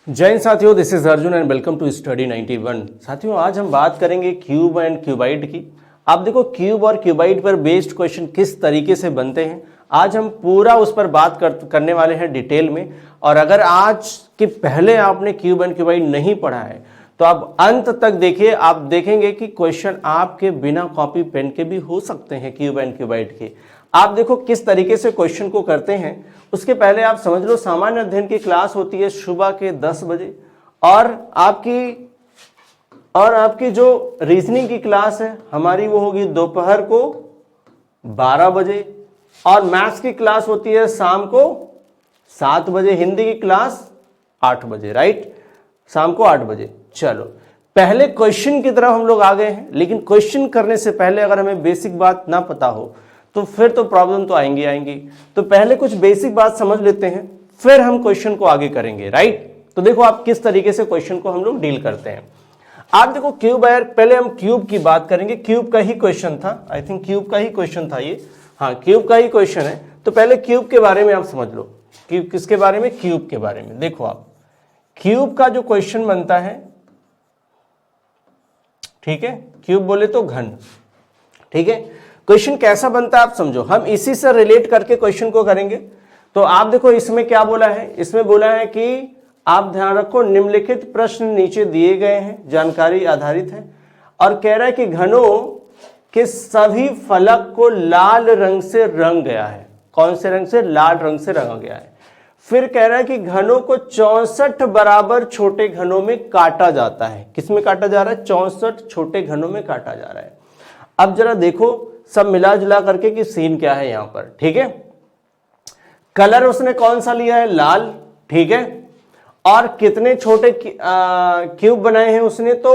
जय हिंद साथियों, this is Arjun and welcome to study 91। साथियों, आज हम बात करेंगे क्यूब एंड क्यूबाइड की। आप देखो क्यूब और क्यूबाइड पर बेस्ड क्वेश्चन किस तरीके से बनते हैं, आज हम पूरा उस पर बात करने वाले हैं डिटेल में। और अगर आज के पहले आपने क्यूब एंड क्यूबाइड नहीं पढ़ा है तो आप अंत तक देखिए, आप देखेंगे कि क्वेश्चन आपके बिना कॉपी पेन के भी हो सकते हैं क्यूब एंड क्यूबाइड के। आप देखो किस तरीके से क्वेश्चन को करते हैं। उसके पहले आप समझ लो, सामान्य अध्ययन की क्लास होती है सुबह के 10 बजे और आपकी जो रीजनिंग की क्लास है हमारी वो होगी दोपहर को 12 बजे और मैथ्स की क्लास होती है शाम को 7 बजे, हिंदी की क्लास 8 बजे, राइट, शाम को 8 बजे। चलो, पहले क्वेश्चन की तरफ हम लोग आ गए हैं, लेकिन क्वेश्चन करने से पहले अगर हमें बेसिक बात ना पता हो तो फिर तो प्रॉब्लम तो आएंगी। तो पहले कुछ बेसिक बात समझ लेते हैं, फिर हम क्वेश्चन को आगे करेंगे, राइट। तो देखो आप किस तरीके से क्वेश्चन को हम लोग डील करते हैं। आप देखो क्यूब है, पहले हम क्यूब की बात करेंगे। क्यूब का ही क्वेश्चन था, आई थिंक क्यूब का ही क्वेश्चन था ये, हाँ क्यूब का ही क्वेश्चन है। तो पहले क्यूब के बारे में आप समझ लो। क्यूब किसके बारे में? क्यूब के बारे में। देखो आप क्यूब का जो क्वेश्चन बनता है, ठीक है, क्यूब बोले तो घन, ठीक है। क्वेश्चन कैसा बनता है आप समझो, हम इसी से रिलेट करके क्वेश्चन को करेंगे। तो आप देखो इसमें क्या बोला है, इसमें बोला है कि आप ध्यान रखो निम्नलिखित प्रश्न नीचे दिए गए हैं, जानकारी आधारित है, और कह रहा है कि घनों के सभी फलक को लाल रंग से रंग गया है। कौन से रंग से? लाल रंग से रंगा गया है। फिर कह रहा है कि घनों को 64 बराबर छोटे घनों में काटा जाता है। किसमें काटा जा रहा है? 64 छोटे घनों में काटा जा रहा है। अब जरा देखो सब मिला जुला करके कि सीन क्या है यहां पर, ठीक है। कलर उसने कौन सा लिया है? लाल, ठीक है। और कितने छोटे क्यूब बनाए हैं उसने? तो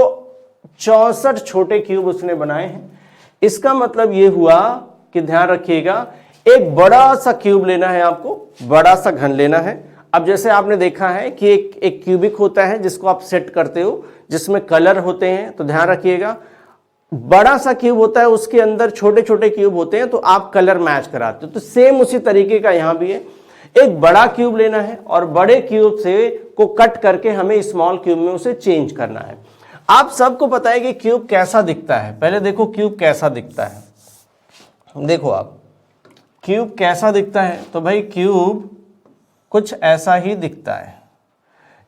64 छोटे क्यूब उसने बनाए हैं। इसका मतलब यह हुआ कि ध्यान रखिएगा, एक बड़ा सा क्यूब लेना है आपको, बड़ा सा घन लेना है। अब जैसे आपने देखा है कि एक क्यूबिक होता है जिसको आप सेट करते हो, जिसमें कलर होते हैं। तो ध्यान रखिएगा, बड़ा सा क्यूब होता है, उसके अंदर छोटे छोटे क्यूब होते हैं, तो आप कलर मैच कराते हो। तो सेम उसी तरीके का यहां भी है, एक बड़ा क्यूब लेना है और बड़े क्यूब से को कट करके हमें स्मॉल क्यूब में उसे चेंज करना है। आप सबको पता है कि क्यूब कैसा दिखता है। पहले देखो क्यूब कैसा दिखता है। देखो आप क्यूब कैसा दिखता है, तो भाई क्यूब कुछ ऐसा ही दिखता है,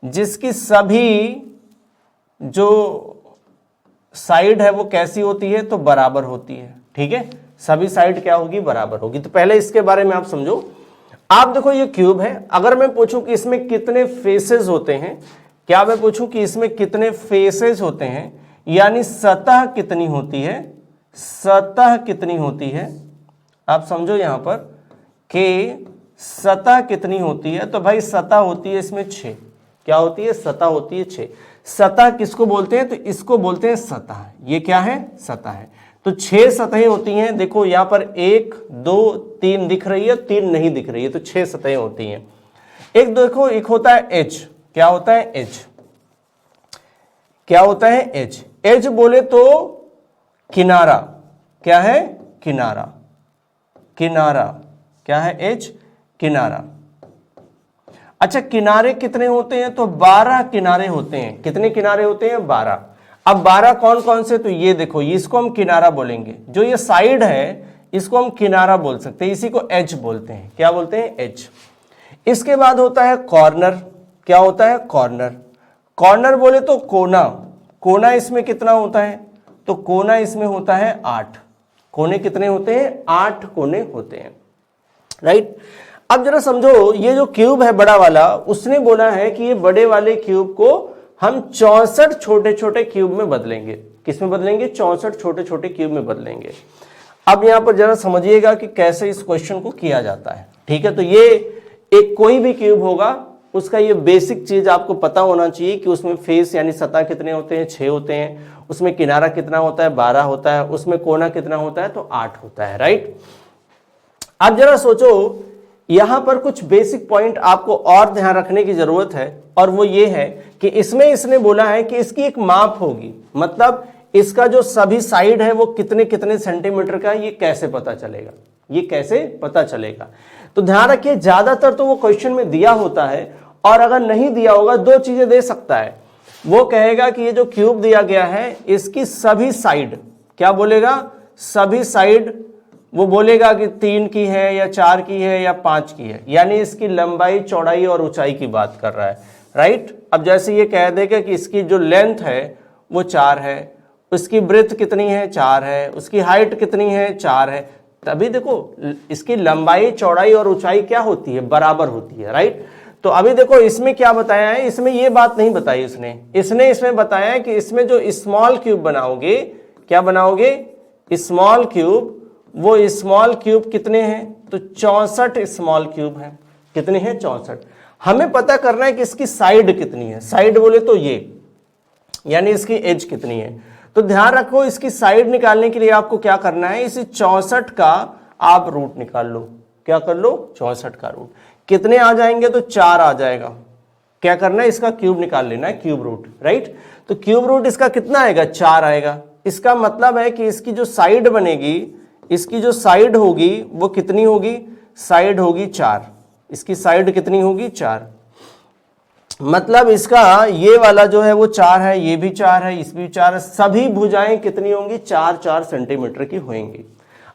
जिसकी सभी जो साइड है वो कैसी होती है? तो बराबर होती है, ठीक है। सभी साइड क्या होगी? बराबर होगी। तो पहले इसके बारे में आप समझो। आप देखो ये क्यूब है, अगर मैं पूछूं कि इसमें कितने फेसेस होते हैं, क्या मैं पूछूं कि इसमें कितने फेसेस होते हैं, यानी सतह कितनी होती है, सतह कितनी होती है, आप समझो यहां पर कि सतह कितनी होती है। तो भाई सतह होती है इसमें 6। क्या होती है? सतह होती है 6। सतह किसको बोलते हैं? तो इसको बोलते हैं सतह। ये क्या है? सतह है। तो 6 सतहें होती हैं। देखो यहां पर 1 2 3 दिख रही है, 3 नहीं दिख रही है, तो 6 सतहें होती हैं। एक देखो, एक होता है एज। क्या होता है? एज। क्या होता है? एज। एज बोले तो किनारा। क्या है? किनारा। किनारा क्या है? एज, किनारा। अच्छा, किनारे कितने होते हैं? तो 12 किनारे होते हैं। कितने किनारे होते हैं? 12। अब 12 कौन कौन से? तो ये देखो, इसको हम किनारा बोलेंगे। जो ये साइड है इसको हम किनारा बोल सकते हैं, इसी को एज बोलते हैं। क्या बोलते हैं? एज। इसके बाद होता है कॉर्नर। क्या होता है? कॉर्नर। कॉर्नर बोले तो कोना। कोना इसमें कितना होता है? तो कोना इसमें होता है 8। कोने कितने होते हैं? 8 कोने होते हैं, राइट। अब जरा समझो, ये जो क्यूब है बड़ा वाला, उसने बोला है कि ये बड़े वाले क्यूब को हम 64 छोटे छोटे क्यूब में बदलेंगे। किस में बदलेंगे? 64 छोटे छोटे क्यूब में बदलेंगे। अब यहां पर जरा समझिएगा कि कैसे इस क्वेश्चन को किया जाता है, ठीक है। तो ये एक कोई भी क्यूब होगा, उसका ये बेसिक चीज आपको पता होना चाहिए कि उसमें फेस यानी सतह कितने होते हैं? 6 होते हैं। उसमें किनारा कितना होता है? 12 होता है। उसमें कोना कितना होता है? तो 8 होता है, राइट। अब जरा सोचो, यहां पर कुछ बेसिक पॉइंट आपको और ध्यान रखने की जरूरत है, और वो ये है कि इसमें इसने बोला है कि इसकी एक माप होगी, मतलब इसका जो सभी साइड है वो कितने कितने सेंटीमीटर का है। ये कैसे पता चलेगा? ये कैसे पता चलेगा? तो ध्यान रखिए, ज्यादातर तो वो क्वेश्चन में दिया होता है और अगर नहीं दिया होगा, दो चीजें दे सकता है। वो कहेगा कि ये जो क्यूब दिया गया है इसकी सभी साइड, क्या बोलेगा, सभी साइड, वो बोलेगा कि 3 की है या 4 की है या 5 की है, यानी इसकी लंबाई, चौड़ाई और ऊंचाई की बात कर रहा है, राइट। अब जैसे ये कह देगा कि इसकी जो लेंथ है वो 4 है, उसकी ब्रेथ कितनी है, 4 है, उसकी हाइट कितनी है, 4 है, तभी देखो इसकी लंबाई, चौड़ाई और ऊंचाई क्या होती है, बराबर होती है, राइट। तो अभी देखो इसमें क्या बताया है, इसमें ये बात नहीं बताई इसने इसमें बताया है कि इसमें जो स्मॉल क्यूब बनाओगे, क्या बनाओगे, स्मॉल क्यूब, वो स्मॉल क्यूब कितने हैं, तो 64 स्मॉल क्यूब हैं। कितने हैं, 64। हमें पता करना है कि इसकी साइड कितनी है, साइड बोले तो ये, यानी इसकी एज कितनी है। तो ध्यान रखो इसकी साइड निकालने के लिए आपको क्या करना है, इसी 64 का आप रूट निकाल लो। क्या कर लो, 64 का रूट। कितने आ जाएंगे, तो 4 आ जाएगा। क्या करना है, इसका क्यूब निकाल लेना है, क्यूब रूट, राइट। तो क्यूब रूट इसका कितना आएगा, 4 आएगा। इसका मतलब है कि इसकी जो साइड बनेगी, इसकी जो साइड होगी वो कितनी होगी, साइड होगी 4। इसकी साइड कितनी होगी, 4। मतलब इसका ये वाला जो है वो 4 है, ये भी 4 है, इस भी 4 है, सभी भुजाएं कितनी होंगी, 4-4 सेंटीमीटर की होंगी।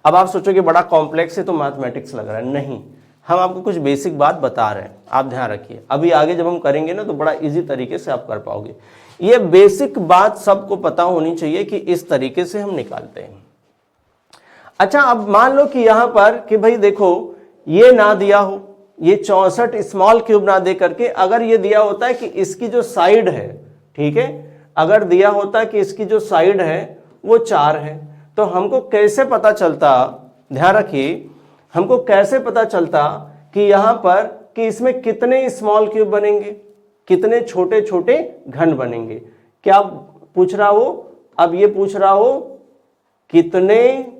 अब आप सोचोगे बड़ा कॉम्प्लेक्स है तो मैथमेटिक्स लग रहा है, नहीं, हम आपको कुछ बेसिक बात बता रहे हैं, आप ध्यान रखिए। अभी आगे जब हम करेंगे ना तो बड़ा इजी तरीके से आप कर पाओगे। ये बेसिक बात सबको पता होनी चाहिए कि इस तरीके से हम निकालते हैं। अच्छा, अब मान लो कि यहां पर कि भाई देखो ये ना दिया हो, ये 64 स्मॉल क्यूब ना दे करके अगर ये दिया होता है कि इसकी जो साइड है, ठीक है, अगर दिया होता कि इसकी जो साइड है वो 4 है, तो हमको कैसे पता चलता, ध्यान रखिए, हमको कैसे पता चलता कि यहां पर कि इसमें कितने स्मॉल क्यूब बनेंगे, कितने छोटे छोटे घन बनेंगे। क्या पूछ रहा हो, अब ये पूछ रहा हो कितने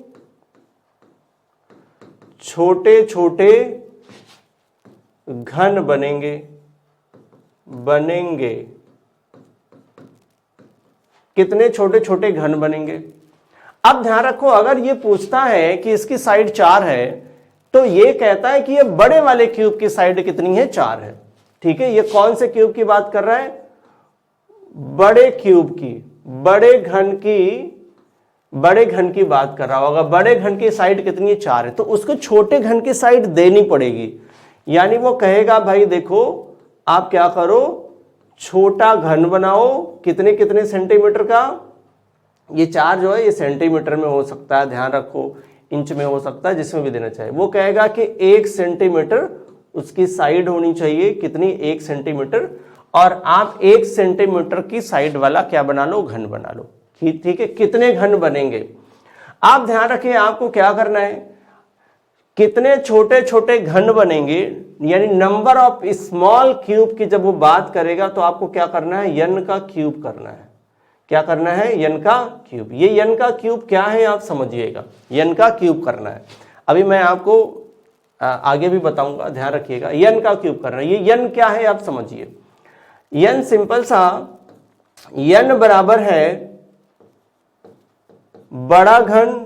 छोटे छोटे घन बनेंगे, कितने छोटे छोटे घन बनेंगे। अब ध्यान रखो, अगर ये पूछता है कि इसकी साइड 4 है तो ये कहता है कि ये बड़े वाले क्यूब की साइड कितनी है, 4 है, ठीक है। ये कौन से क्यूब की बात कर रहा है, बड़े क्यूब की, बड़े घन की बात कर रहा होगा। बड़े घन की साइड कितनी है, 4 है, तो उसको छोटे घन की साइड देनी पड़ेगी। यानी वो कहेगा भाई देखो आप क्या करो, छोटा घन बनाओ, कितने कितने सेंटीमीटर का, ये 4 जो है ये सेंटीमीटर में हो सकता है, ध्यान रखो, इंच में हो सकता है, जिसमें भी देना चाहिए। वो कहेगा कि 1 सेंटीमीटर उसकी साइड होनी चाहिए, कितनी, 1 सेंटीमीटर, और आप 1 सेंटीमीटर की साइड वाला क्या बना लो, घन बना लो, ठीक है। कितने घन बनेंगे, आप ध्यान रखिए, आपको क्या करना है, कितने छोटे छोटे घन बनेंगे, यानी नंबर ऑफ स्मॉल क्यूब की जब वो बात करेगा तो आपको क्या करना है, n का क्यूब करना है। क्या करना है, n का क्यूब। ये n का क्यूब क्या है आप समझिएगा, n का क्यूब करना है। अभी मैं आपको आगे भी बताऊंगा, ध्यान रखिएगा, n का क्यूब करना है। ये n क्या है आप समझिए, n सिंपल सा, n बराबर है बड़ा घन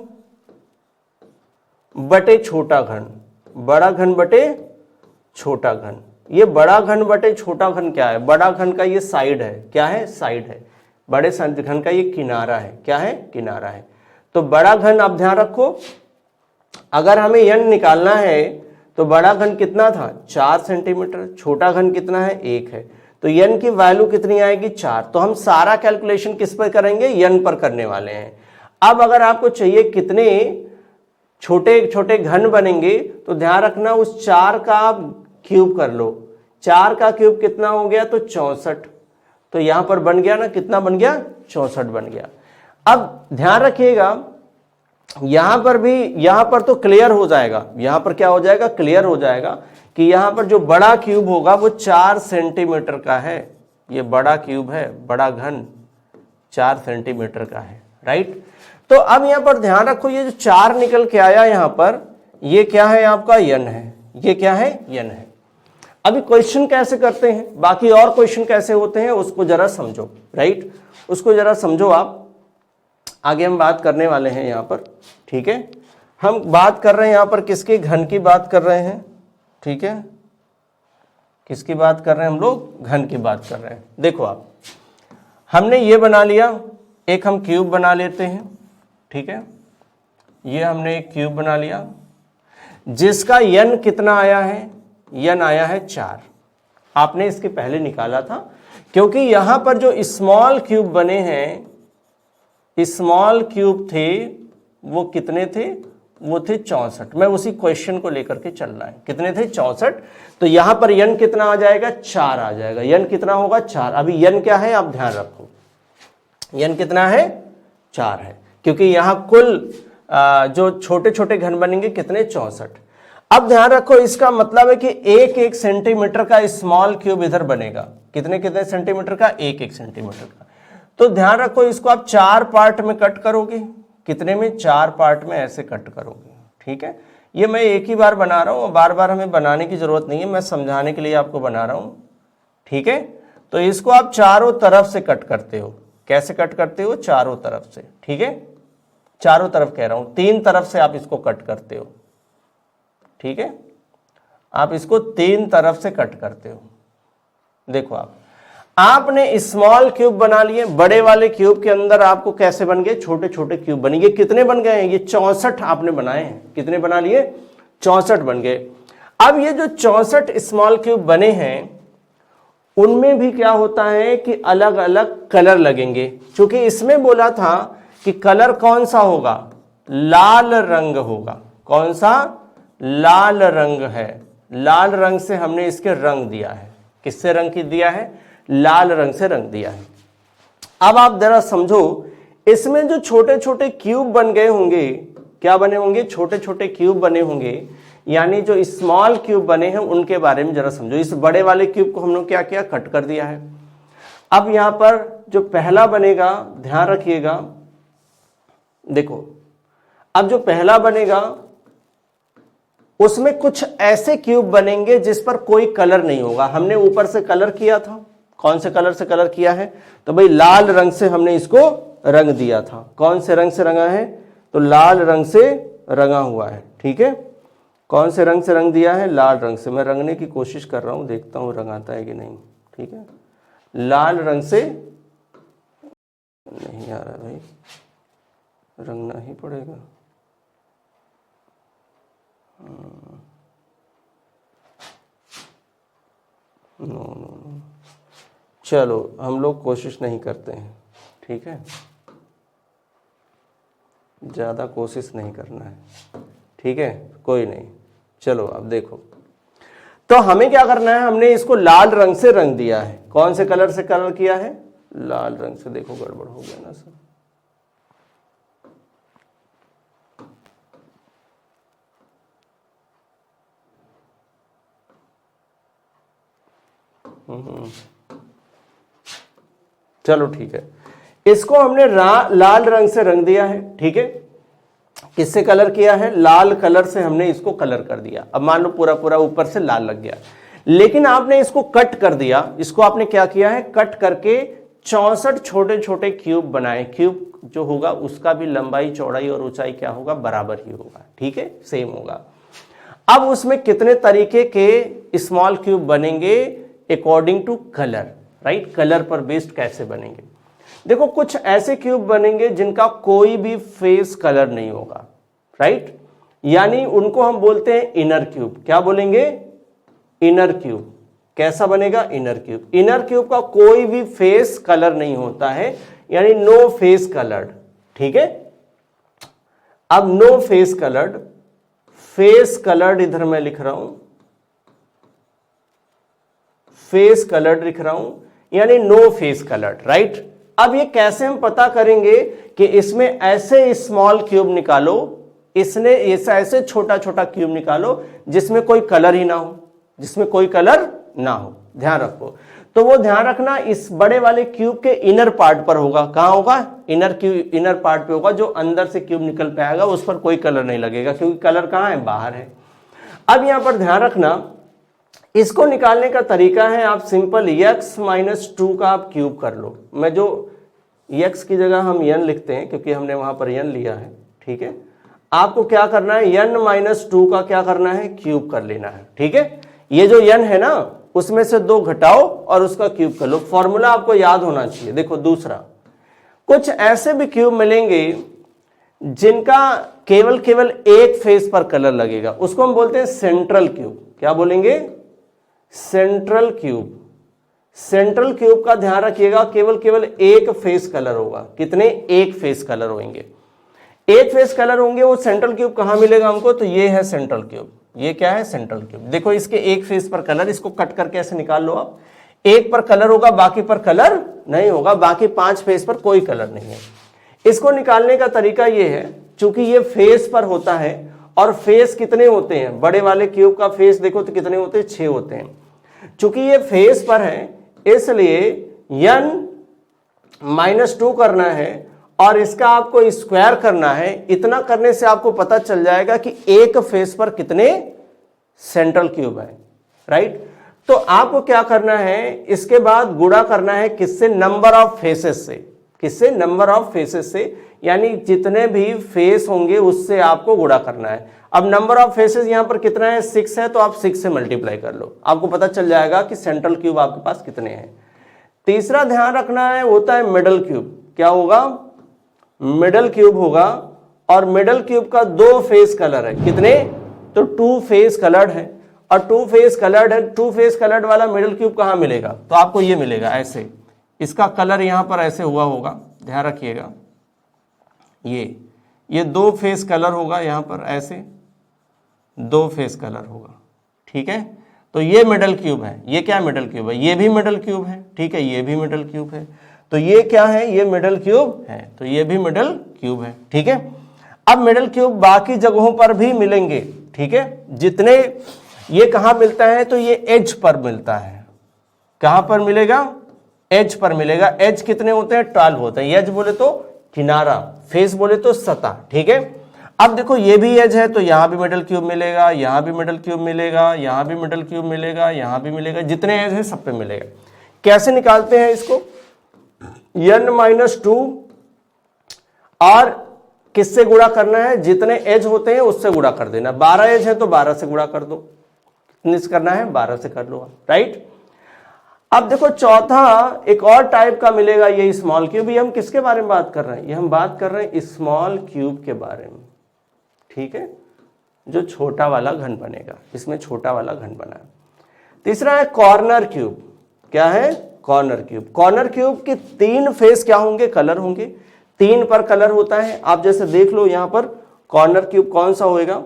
बटे छोटा घन, बड़ा घन बटे छोटा घन। ये बड़ा घन बटे छोटा घन क्या है, बड़ा घन का ये साइड है, क्या है, साइड है। बड़े घन का ये किनारा है, क्या है, किनारा है। तो बड़ा घन, आप ध्यान रखो, अगर हमें n निकालना है तो बड़ा घन कितना था, 4 सेंटीमीटर, छोटा घन कितना है, 1 है, तो n की वैल्यू कितनी आएगी, 4। तो हम सारा कैलकुलेशन किस पर करेंगे, n पर करने वाले हैं। अब अगर आपको चाहिए कितने छोटे छोटे घन बनेंगे, तो ध्यान रखना उस 4 का आप क्यूब कर लो। 4 का क्यूब कितना हो गया, तो 64। तो यहां पर बन गया ना, कितना बन गया, 64 बन गया। अब ध्यान रखिएगा, यहां पर भी, यहां पर तो क्लियर हो जाएगा, यहां पर क्या हो जाएगा, क्लियर हो जाएगा कि यहां पर जो बड़ा क्यूब होगा वो 4 सेंटीमीटर का है। ये बड़ा क्यूब है, बड़ा घन 4 सेंटीमीटर का है, राइट। तो अब यहां पर ध्यान रखो, ये जो 4 निकल के आया यहां पर, ये क्या है आपका, n है। ये क्या है, n है। अभी क्वेश्चन कैसे करते हैं, बाकी और क्वेश्चन कैसे होते हैं उसको जरा समझो, राइट, उसको जरा समझो आप। आगे हम बात करने वाले हैं यहां पर, ठीक है। हम बात कर रहे हैं यहां पर किसके, घन की बात कर रहे हैं, ठीक है, किसकी बात कर रहे हैं हम लोग? घन की बात कर रहे हैं। देखो आप, हमने ये बना लिया, एक हम क्यूब बना लेते हैं, ठीक है, ये हमने एक क्यूब बना लिया जिसका n कितना आया है? n आया है 4। आपने इसके पहले निकाला था, क्योंकि यहां पर जो स्मॉल क्यूब बने हैं, स्मॉल क्यूब थे, वो कितने थे? वो थे 64। मैं उसी क्वेश्चन को लेकर के चल रहा है, कितने थे? 64। तो यहां पर n कितना आ जाएगा? 4 आ जाएगा। n कितना होगा? 4। अभी n क्या है आप ध्यान रखो, n कितना है? 4 है, क्योंकि यहां कुल जो छोटे छोटे घन बनेंगे कितने? 64। अब ध्यान रखो, इसका मतलब है कि 1-1 सेंटीमीटर का स्मॉल क्यूब इधर बनेगा। कितने कितने सेंटीमीटर का? 1-1 सेंटीमीटर का। तो ध्यान रखो, इसको आप 4 पार्ट में कट करोगे। कितने में? 4 पार्ट में ऐसे कट करोगे, ठीक है। ये मैं एक ही बार बना रहा हूं, बार बार हमें बनाने की जरूरत नहीं है, मैं समझाने के लिए आपको बना रहा हूं, ठीक है। तो इसको आप चारों तरफ से कट करते हो। कैसे कट करते हो? चारों तरफ से, ठीक है। चारों तरफ कह रहा हूं, 3 तरफ से आप इसको कट करते हो, ठीक है। आप इसको 3 तरफ से कट करते हो। देखो आपने स्मॉल क्यूब बना लिए, बड़े वाले क्यूब के अंदर आपको कैसे बन गए? छोटे छोटे क्यूब बन गए। कितने बन गए हैं? ये 64 आपने बनाए हैं। कितने बना लिए? 64 बन गए। अब ये जो 64 स्मॉल क्यूब बने हैं, उनमें भी क्या होता है कि अलग अलग कलर लगेंगे। क्योंकि इसमें बोला था कि कलर कौन सा होगा? लाल रंग होगा। कौन सा? लाल रंग है। लाल रंग से हमने इसके रंग दिया है। किससे रंग की दिया है? लाल रंग से रंग दिया है। अब आप जरा समझो, इसमें जो छोटे छोटे क्यूब बन गए होंगे, क्या बने होंगे? छोटे छोटे क्यूब बने होंगे, यानी जो स्मॉल क्यूब बने हैं उनके बारे में जरा समझो। इस बड़े वाले क्यूब को हम लोग क्या किया? कट कर दिया है। अब यहां पर जो पहला बनेगा, ध्यान रखिएगा, देखो अब जो पहला बनेगा उसमें कुछ ऐसे क्यूब बनेंगे जिस पर कोई कलर नहीं होगा। हमने ऊपर से कलर किया था। कौन से कलर से कलर किया है? तो भाई लाल रंग से हमने इसको रंग दिया था। कौन से रंग से रंगा है? तो लाल रंग से रंगा हुआ है, ठीक है। कौन से रंग से रंग दिया है? लाल रंग से। मैं रंगने की कोशिश कर रहा हूं, देखता हूं रंगाता है कि नहीं, ठीक है। लाल रंग से नहीं आ रहा भाई, रंगना ही पड़ेगा। नो, चलो हम लोग कोशिश नहीं करते हैं, ठीक है। ज्यादा कोशिश नहीं करना है, ठीक है, कोई नहीं। चलो अब देखो, तो हमें क्या करना है? हमने इसको लाल रंग से रंग दिया है। कौन से कलर से कलर किया है? लाल रंग से। देखो गड़बड़ हो गया ना सर। चलो ठीक है, इसको हमने लाल रंग से रंग दिया है, ठीक है। किससे कलर किया है? लाल कलर से हमने इसको कलर कर दिया। अब मान लो पूरा पूरा ऊपर से लाल लग गया, लेकिन आपने इसको कट कर दिया। इसको आपने क्या किया है? कट करके 64 छोटे छोटे क्यूब बनाए। क्यूब जो होगा उसका भी लंबाई, चौड़ाई और ऊंचाई क्या होगा? बराबर ही होगा, ठीक है, सेम होगा। अब उसमें कितने तरीके के स्मॉल क्यूब बनेंगे? According to colour, right. Colour पर बेस्ड कैसे बनेंगे? देखो कुछ ऐसे क्यूब बनेंगे जिनका कोई भी फेस कलर नहीं होगा, राइट, यानी उनको हम बोलते हैं इनर क्यूब। क्या बोलेंगे? Inner cube. कैसा बनेगा? Inner cube. इनर क्यूब का कोई भी फेस कलर नहीं होता है, यानी नो फेस कलर्ड, ठीक है। अब no face coloured, face coloured इधर मैं लिख रहा हूं, फेस कलर्ड लिख रहा हूं, यानी नो फेस कलर्ड, राइट। अब ये कैसे हम पता करेंगे कि इसमें ऐसे स्मॉल क्यूब निकालो, इसने ऐसे छोटा छोटा क्यूब निकालो जिसमें कोई कलर ही ना हो, जिसमें कोई कलर ना हो। ध्यान रखो, तो वो ध्यान रखना इस बड़े वाले क्यूब के इनर पार्ट पर होगा। कहां होगा? इनर पार्ट पे होगा। जो अंदर से क्यूब निकल पे आएगा उस पर कोई कलर नहीं लगेगा, क्योंकि कलर कहां है? बाहर है। अब यहां पर ध्यान रखना, इसको निकालने का तरीका है, आप सिंपल x-2 का आप क्यूब कर लो। मैं जो x की जगह हम n लिखते हैं क्योंकि हमने वहां पर n लिया है, ठीक है। आपको क्या करना है? n-2 का क्या करना है? क्यूब कर लेना है, ठीक है। ये जो n है ना, उसमें से 2 घटाओ और उसका क्यूब कर लो। फॉर्मूला आपको याद होना चाहिए। देखो दूसरा, कुछ ऐसे भी क्यूब मिलेंगे जिनका केवल एक फेस पर कलर लगेगा, उसको हम बोलते हैं सेंट्रल क्यूब। क्या बोलेंगे? Central cube. सेंट्रल क्यूब का ध्यान रखिएगा, केवल एक फेस कलर होगा। कितने? एक फेस कलर होंगे। एक फेस कलर होंगे। वो सेंट्रल क्यूब कहां मिलेगा हमको? तो ये है सेंट्रल क्यूब। ये क्या है? Central cube. देखो इसके एक फेस पर कलर, इसको कट करके ऐसे निकाल लो आप। एक पर कलर होगा, बाकी पर कलर नहीं होगा, बाकी 5 फेस पर कोई कलर नहीं है। इसको निकालने का तरीका ये है, चूंकि ये फेस पर होता है और फेस कितने होते हैं? बड़े वाले क्यूब का फेस देखो तो कितने होते हैं? 6 होते हैं। चूंकि ये फेस पर है इसलिए n-2 करना है और इसका आपको स्क्वायर करना है। इतना करने से आपको पता चल जाएगा कि एक फेस पर कितने सेंट्रल क्यूब है, राइट। तो आपको क्या करना है, इसके बाद गुणा करना है किससे? नंबर ऑफ फेसेस से। किससे? नंबर ऑफ फेसेस से, यानी जितने भी फेस होंगे उससे आपको गुणा करना है। अब नंबर ऑफ फेसेस यहां पर कितना है? 6 है, तो आप 6 से मल्टीप्लाई कर लो, आपको पता चल जाएगा कि सेंट्रल क्यूब आपके पास कितने हैं। तीसरा ध्यान रखना है, होता है मिडल क्यूब। क्या होगा? मिडल क्यूब होगा, और मिडल क्यूब का 2 फेस कलर है। कितने? तो 2 फेस कलर्ड है, और 2 फेस कलर्ड है। 2 फेस कलर्ड वाला मिडल क्यूब कहां मिलेगा? तो आपको ये मिलेगा ऐसे, इसका कलर यहां पर ऐसे हुआ होगा, ध्यान रखिएगा। ये 2 फेस कलर होगा, यहां पर ऐसे 2 फेस कलर होगा, ठीक है। तो ये मिडल क्यूब है। ये क्या मिडल क्यूब है? ये भी मिडल क्यूब है, ठीक है। ये भी मिडल क्यूब है। तो ये क्या है? ये मिडल क्यूब है। तो ये भी मिडल क्यूब है, ठीक है। अब मिडल क्यूब बाकी जगहों पर भी मिलेंगे, ठीक है। जितने ये कहां मिलता है? तो ये एज पर मिलता है। कहां पर मिलेगा? एज पर मिलेगा। एज कितने होते हैं? 12 होते हैं। एज बोले तो किनारा, फेस बोले तो सतह, ठीक है। अब देखो ये भी एज है, तो यहां भी मिडल क्यूब मिलेगा, यहां भी मिडल क्यूब मिलेगा, यहां भी मिडल क्यूब मिलेगा, यहां भी मिलेगा। जितने एज है सब पे मिलेगा। कैसे निकालते हैं इसको? n-2 और किससे गुणा करना है? जितने एज होते हैं उससे गुणा कर देना। 12 एज है तो 12 से गुणा कर दो। कितने से करना है? 12 से कर लो, राइट। अब देखो चौथा एक और टाइप का मिलेगा, ये स्मॉल क्यूब। ये हम किसके बारे में बात कर रहे हैं? ये हम बात कर रहे हैं स्मॉल क्यूब के बारे में, ठीक है। जो छोटा वाला घन बनेगा, इसमें छोटा वाला घन बना है। तीसरा है कॉर्नर क्यूब। क्या है? Corner cube. कॉर्नर क्यूब के 3 फेस क्या होंगे? कलर होंगे। 3 पर कलर होता है। आप जैसे देख लो यहां पर कॉर्नर क्यूब कौन सा होएगा?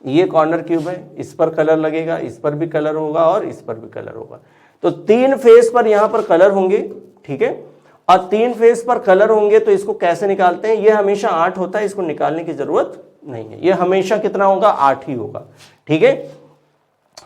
ये कॉर्नर क्यूब है, इस पर कलर लगेगा, इस पर भी कलर होगा और इस पर भी कलर होगा। तो 3 फेस पर यहां पर कलर होंगे, ठीक है। और 3 फेस पर कलर होंगे तो इसको कैसे निकालते हैं? ये हमेशा 8 होता है, इसको निकालने की जरूरत नहीं है। ये हमेशा कितना होगा? 8 ही होगा, ठीक है।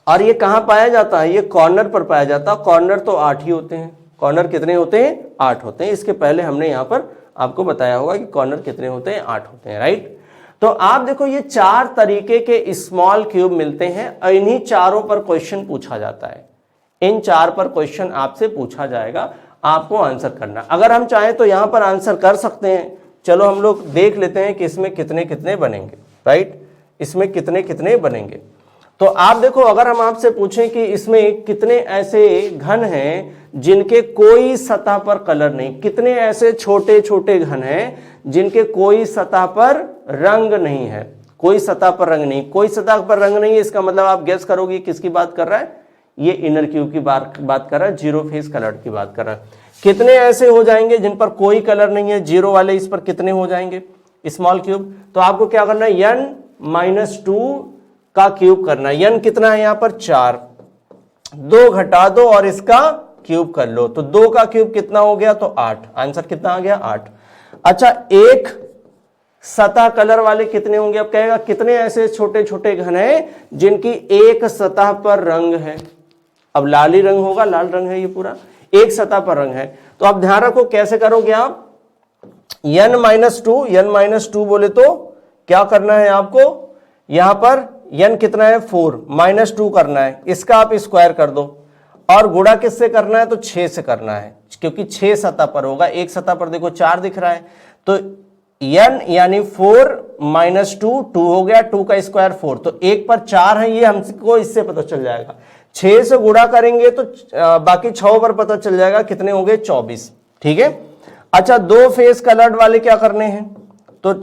और ये कहां पाया जाता है? ये कॉर्नर पर पाया जाता है। कॉर्नर तो 8 ही होते हैं। कॉर्नर कितने होते हैं? 8 होते हैं। इसके पहले हमने यहां पर आपको बताया होगा कि कॉर्नर कितने होते हैं? 8 होते हैं, राइट। तो आप देखो ये 4 तरीके के स्मॉल क्यूब मिलते हैं और इन्हीं चारों पर क्वेश्चन पूछा जाता है। इन 4 पर क्वेश्चन आपसे पूछा जाएगा, आपको आंसर करना। अगर हम चाहें तो यहां पर आंसर कर सकते हैं। चलो हम लोग देख लेते हैं कि इसमें कितने कितने बनेंगे, राइट। इसमें कितने कितने बनेंगे। तो आप देखो, अगर हम आपसे पूछें कि इसमें कितने ऐसे घन हैं जिनके कोई सतह पर कलर नहीं, कितने ऐसे छोटे छोटे घन हैं जिनके कोई सतह पर रंग नहीं है, कोई सतह पर रंग नहीं, कोई सतह पर रंग नहीं है, इसका मतलब आप गेस करोगे किसकी बात कर रहा है? ये इनर क्यूब की बात कर रहा है, जीरो फेस कलर्ड की बात कर रहा है। कितने ऐसे हो जाएंगे जिन पर कोई कलर नहीं है, जीरो वाले, इस पर कितने हो जाएंगे स्मॉल क्यूब? तो आपको क्या करना है? n-2 का क्यूब करना है। n कितना है यहां पर? 4, 2 घटा दो और इसका क्यूब कर लो, तो 2 का क्यूब कितना हो गया? तो 8। आंसर कितना आ गया? 8। अच्छा, एक सतह कलर वाले कितने होंगे? अब कहेगा कितने ऐसे छोटे छोटे घन हैं जिनकी एक सतह पर रंग है? अब लाल ही रंग होगा, लाल रंग है ये पूरा, एक सतह पर रंग है। तो आप ध्यान रखो कैसे करोगे आप? n-2 बोले तो क्या करना है आपको? यहां पर n कितना है? 4, -2 करना है, इसका आप स्क्वायर कर दो और गुणा किससे करना है? तो 6 से करना है, क्योंकि 6 सतह पर होगा। एक सतह पर देखो 4 दिख रहा है, तो n यानी 4 -2, 2 हो गया, 2 का स्क्वायर 4, तो 1 पर 4 है, ये हमको इससे पता चल जाएगा। 6 से गुणा करेंगे तो बाकी 6 पर पता चल जाएगा कितने हो गए 24। ठीक है। अच्छा, 2 फेस कलर्ड वाले क्या करने हैं, तो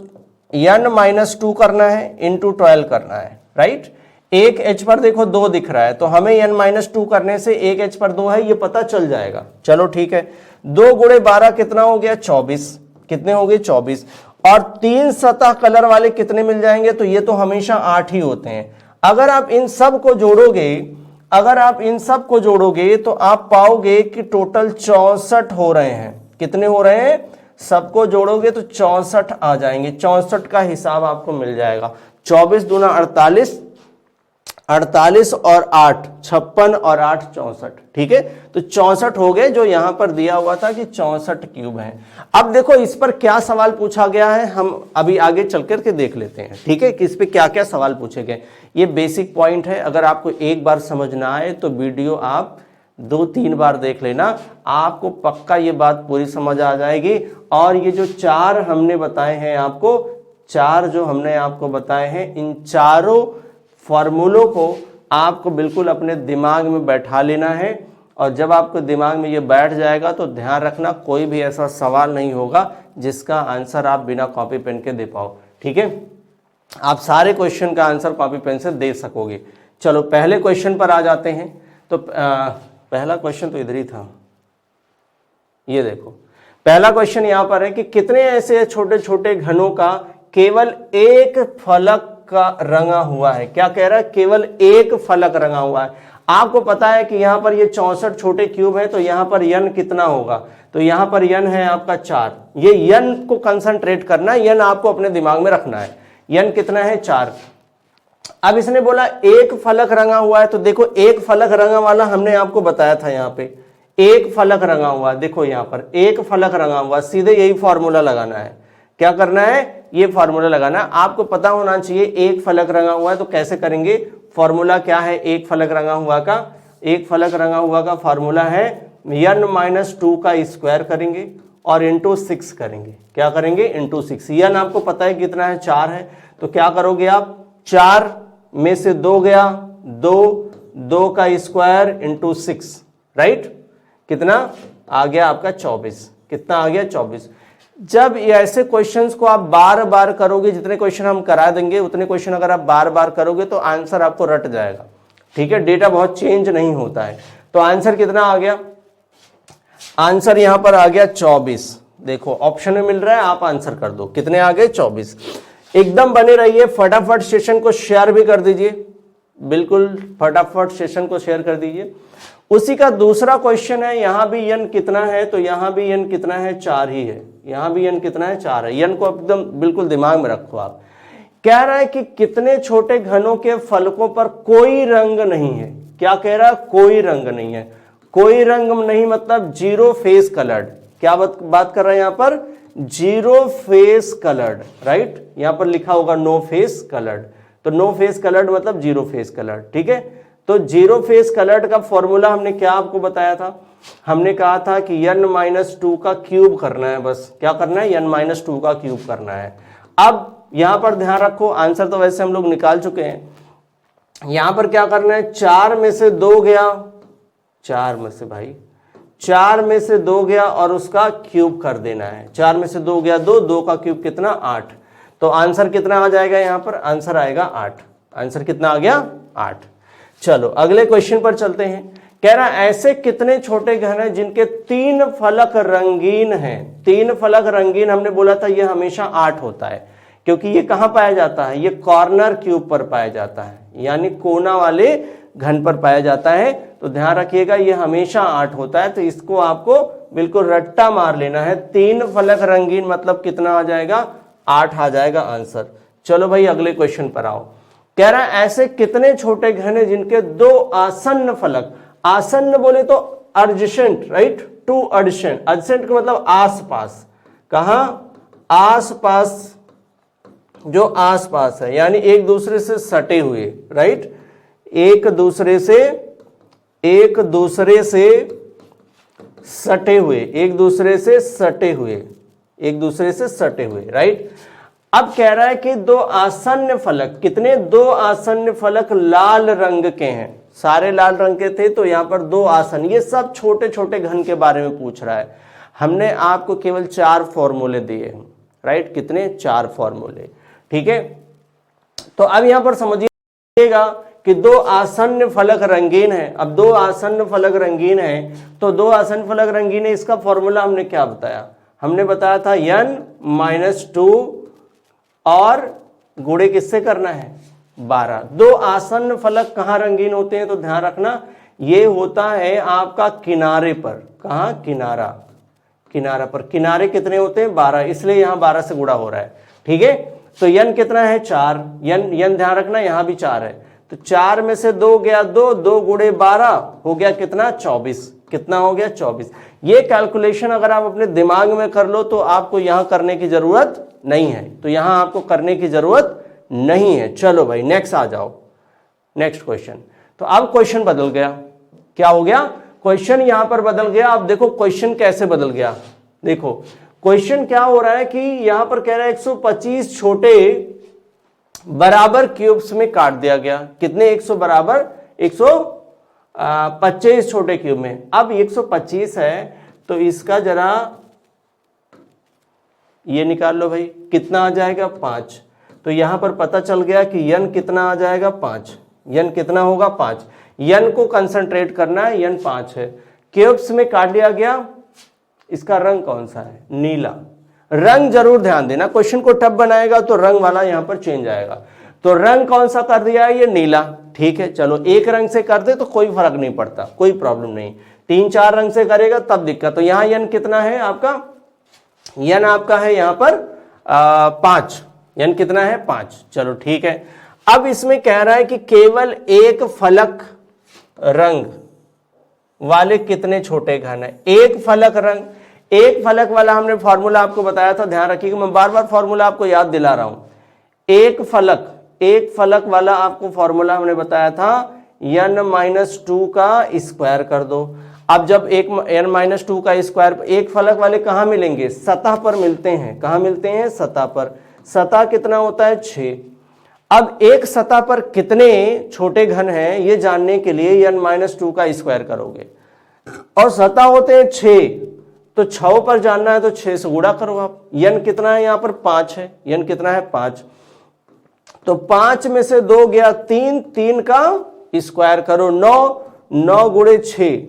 n-2 करना है इंटू 12 करना है, राइट। एक एच पर देखो 2 दिख रहा है, तो हमें n-2 करने से एक एच पर 2 है ये पता चल जाएगा। चलो ठीक है, 2 गुणे 12 कितना हो गया 24, कितने हो गए 24। और 3 सतह कलर वाले कितने मिल जाएंगे, तो ये तो हमेशा 8 ही होते हैं। अगर आप इन सब को जोड़ोगे तो आप पाओगे कि टोटल 64 हो रहे हैं। कितने हो रहे हैं, सबको जोड़ोगे तो 64 आ जाएंगे। 64 का हिसाब आपको मिल जाएगा। 24 दूना 48, 48 और 8 56 और 8 64। ठीक है, तो 64 हो गए, जो यहां पर दिया हुआ था कि 64 क्यूब है। अब देखो इस पर क्या सवाल पूछा गया है, हम अभी आगे चल करके देख लेते हैं। ठीक है, कि इस पे क्या क्या सवाल पूछे गए। ये बेसिक पॉइंट है, अगर आपको एक बार समझ ना आए तो वीडियो आप 2-3 बार देख लेना, आपको पक्का ये बात पूरी समझ आ जाएगी। और ये जो 4 हमने बताए हैं आपको, 4 जो हमने आपको बताए हैं, इन चारों फॉर्मूलों को आपको बिल्कुल अपने दिमाग में बैठा लेना है। और जब आपको दिमाग में ये बैठ जाएगा तो ध्यान रखना, कोई भी ऐसा सवाल नहीं होगा जिसका आंसर आप बिना कॉपी पेन के दे पाओ। ठीक है, आप सारे क्वेश्चन का आंसर कॉपी पेन से दे सकोगे। चलो पहले क्वेश्चन पर आ जाते हैं। तो पहला क्वेश्चन तो इधर ही था, ये देखो पहला क्वेश्चन यहां पर है कि कितने ऐसे छोटे छोटे घनों का केवल एक फलक का रंगा हुआ है। क्या कह रहा है, केवल एक फलक रंगा हुआ है। आपको पता है कि यहां पर ये 64 छोटे क्यूब है, तो यहां पर n कितना होगा, तो यहां पर n है आपका 4। ये n को कंसंट्रेट करना है, n आपको अपने दिमाग में रखना है। n कितना है 4। अब इसने बोला एक फलक रंगा हुआ है, तो देखो एक फलक रंगा वाला हमने आपको बताया था, यहां पे एक फलक रंगा हुआ, देखो यहां पर एक फलक रंगा हुआ, सीधे यही फॉर्मूला लगाना है। क्या करना है, ये फॉर्मूला लगाना। आपको पता होना चाहिए एक फलक रंगा हुआ है, तो कैसे करेंगे, फॉर्मूला क्या है एक फलक रंगा हुआ का, एक फलक रंगा हुआ का फॉर्मूला है n-2 का स्क्वायर करेंगे और इंटू 6 करेंगे। क्या करेंगे, इंटू 6। n आपको पता है कितना है 4 है, तो क्या करोगे आप, 4 में से 2 गया 2 का स्क्वायर इंटू 6, राइट। कितना आ गया आपका 24। कितना आ गया 24। जब ऐसे क्वेश्चंस को आप बार बार करोगे, जितने क्वेश्चन हम करा देंगे उतने क्वेश्चन अगर आप बार बार करोगे तो आंसर आपको रट जाएगा। ठीक है, डेटा बहुत चेंज नहीं होता है। तो आंसर कितना आ गया, आंसर यहां पर आ गया 24। देखो ऑप्शन में मिल रहा है, आप आंसर कर दो। कितने आ गए 24। एकदम बने रहिए, फटाफट सेशन को शेयर भी कर दीजिए, बिल्कुल फटाफट सेशन को शेयर कर दीजिए। उसी का दूसरा क्वेश्चन है, यहां भी n कितना है, तो यहां भी n कितना है 4 ही है। यहां भी n कितना है 4 है। n को एकदम बिल्कुल दिमाग में रखो आप। कह रहा है कि कितने छोटे घनों के फलकों पर कोई रंग नहीं है। क्या कह रहा है, कोई रंग नहीं है। कोई रंग नहीं मतलब जीरो फेस कलर्ड। क्या बात कर रहा है यहां पर, जीरो फेस कलर्ड, राइट। यहां पर लिखा होगा नो फेस कलर्ड, तो नो फेस कलर्ड मतलब जीरो फेस कलर्ड। ठीक है, तो जीरो फेस कलर्ड का फॉर्मूला हमने क्या आपको बताया था, हमने कहा था कि n-2 का क्यूब करना है। बस क्या करना है, n-2 का क्यूब करना है। अब यहां पर ध्यान रखो, आंसर तो वैसे हम लोग निकाल चुके हैं। यहां पर क्या करना है, 4 में से 2 गया, 4 में से भाई 4 में से 2 गया और उसका क्यूब कर देना है। 4 में से 2 गया 2 का क्यूब कितना 8। तो आंसर कितना आ जाएगा, यहां पर आंसर आएगा 8। आंसर कितना आ गया 8। चलो अगले क्वेश्चन पर चलते हैं। कह रहा है ऐसे कितने छोटे घन हैं जिनके 3 फलक रंगीन हैं। 3 फलक रंगीन हमने बोला था ये हमेशा 8 होता है, क्योंकि ये कहां पाया जाता है, ये कॉर्नर क्यूब पर पाया जाता है, यानी कोना वाले घन पर पाया जाता है। तो ध्यान रखिएगा ये हमेशा 8 होता है, तो इसको आपको बिल्कुल रट्टा मार लेना है। 3 फलक रंगीन मतलब कितना आ जाएगा, 8 आ जाएगा आंसर। चलो भाई अगले क्वेश्चन पर आओ। कह रहा है ऐसे कितने छोटे घन हैं जिनके 2 आसन्न फलक, आसन्न बोले तो adjacent, right, two adjacent, adjacent का मतलब आसपास, कहां आसपास, जो आसपास है यानी एक दूसरे से सटे हुए, राइट, एक दूसरे से सटे हुए, एक दूसरे से सटे हुए, एक दूसरे से सटे हुए, राइट। अब कह रहा है कि 2 आसन्न फलक, कितने 2 आसन्न फलक लाल रंग के हैं। सारे लाल रंग के थे, तो यहाँ पर 2 आसन, ये सब छोटे छोटे घन के बारे में पूछ रहा है। हमने आपको केवल 4 फॉर्मूले दिए हैं, राइट, कितने, 4 फॉर्मूले, ठीक है। तो अब यहाँ पर समझिएगा कि 2 आसन्न फलक रंगीन है। अब 2 आसन्न फलक रंगीन है, तो 2 आसन्न फलक रंगीन है, इसका फॉर्मूला हमने क्या बताया, हमने बताया था n-2 और गुणे किससे करना है, 12। 2 आसन्न फलक कहाँ रंगीन होते हैं, तो ध्यान रखना ये होता है आपका किनारे पर, कहाँ, किनारा, किनारा पर। किनारे कितने होते हैं, 12, इसलिए यहां 12 से गुणा हो रहा है, ठीक है। तो n कितना है, 4, n ध्यान रखना यहां भी 4 है, तो 4 में से 2 गया 2, 2 गुणे 12 हो गया कितना, 24, कितना हो गया, 24। ये कैलकुलेशन अगर आप अपने दिमाग में कर लो तो आपको यहां करने की जरूरत नहीं है, तो यहां आपको करने की जरूरत नहीं है। चलो भाई नेक्स्ट आ जाओ, नेक्स्ट क्वेश्चन। तो अब क्वेश्चन बदल गया, क्या हो गया, क्वेश्चन यहां पर बदल गया। अब देखो क्वेश्चन कैसे बदल गया, देखो क्वेश्चन क्या हो रहा है कि यहां पर कह रहा है 125 छोटे बराबर क्यूब्स में काट दिया गया, कितने, 100 बराबर 125 छोटे क्यूब में। अब 125 है तो इसका जरा ये निकाल लो भाई, कितना आ जाएगा, 5। तो यहां पर पता चल गया कि n कितना आ जाएगा, 5, n कितना होगा, 5। n को कंसंट्रेट करना है, n 5 है, क्यूब्स में काट लिया गया। इसका रंग कौन सा है, नीला। रंग जरूर ध्यान देना, क्वेश्चन को टफ बनाएगा तो रंग वाला यहां पर चेंज आएगा। तो रंग कौन सा कर दिया है, ये नीला, ठीक है। चलो एक रंग से कर दे तो कोई फर्क नहीं पड़ता, कोई प्रॉब्लम नहीं। 3-4 रंग से करेगा तब दिक्कत। तो यहां n कितना है आपका, n आपका है यहां पर 5, n कितना है, 5। चलो ठीक है। अब इसमें कह रहा है कि केवल एक फलक रंग वाले कितने छोटे घन है। एक फलक रंग, एक फलक वाला हमने फॉर्मूला आपको बताया था, ध्यान रखिएगा, मैं बार बार फॉर्मूला आपको याद दिला रहा हूं। एक फलक वाला आपको फॉर्मूला हमने बताया था, n-2 का स्क्वायर कर दो। अब जब एक n-2 का स्क्वायर, एक फलक वाले कहां मिलेंगे, सतह पर मिलते हैं, कहां मिलते हैं, सतह पर। सतह कितना होता है, 6। अब एक सतह पर कितने छोटे घन हैं ये जानने के लिए n-2 का स्क्वायर करोगे, और सतह होते हैं 6, तो 6 पर जानना है तो 6 से गुणा करो आप। n कितना है, यहां पर 5 है, n कितना है, 5। तो 5 में से 2 गया 3, 3 का स्क्वायर करो, 9, 9 गुणे 6,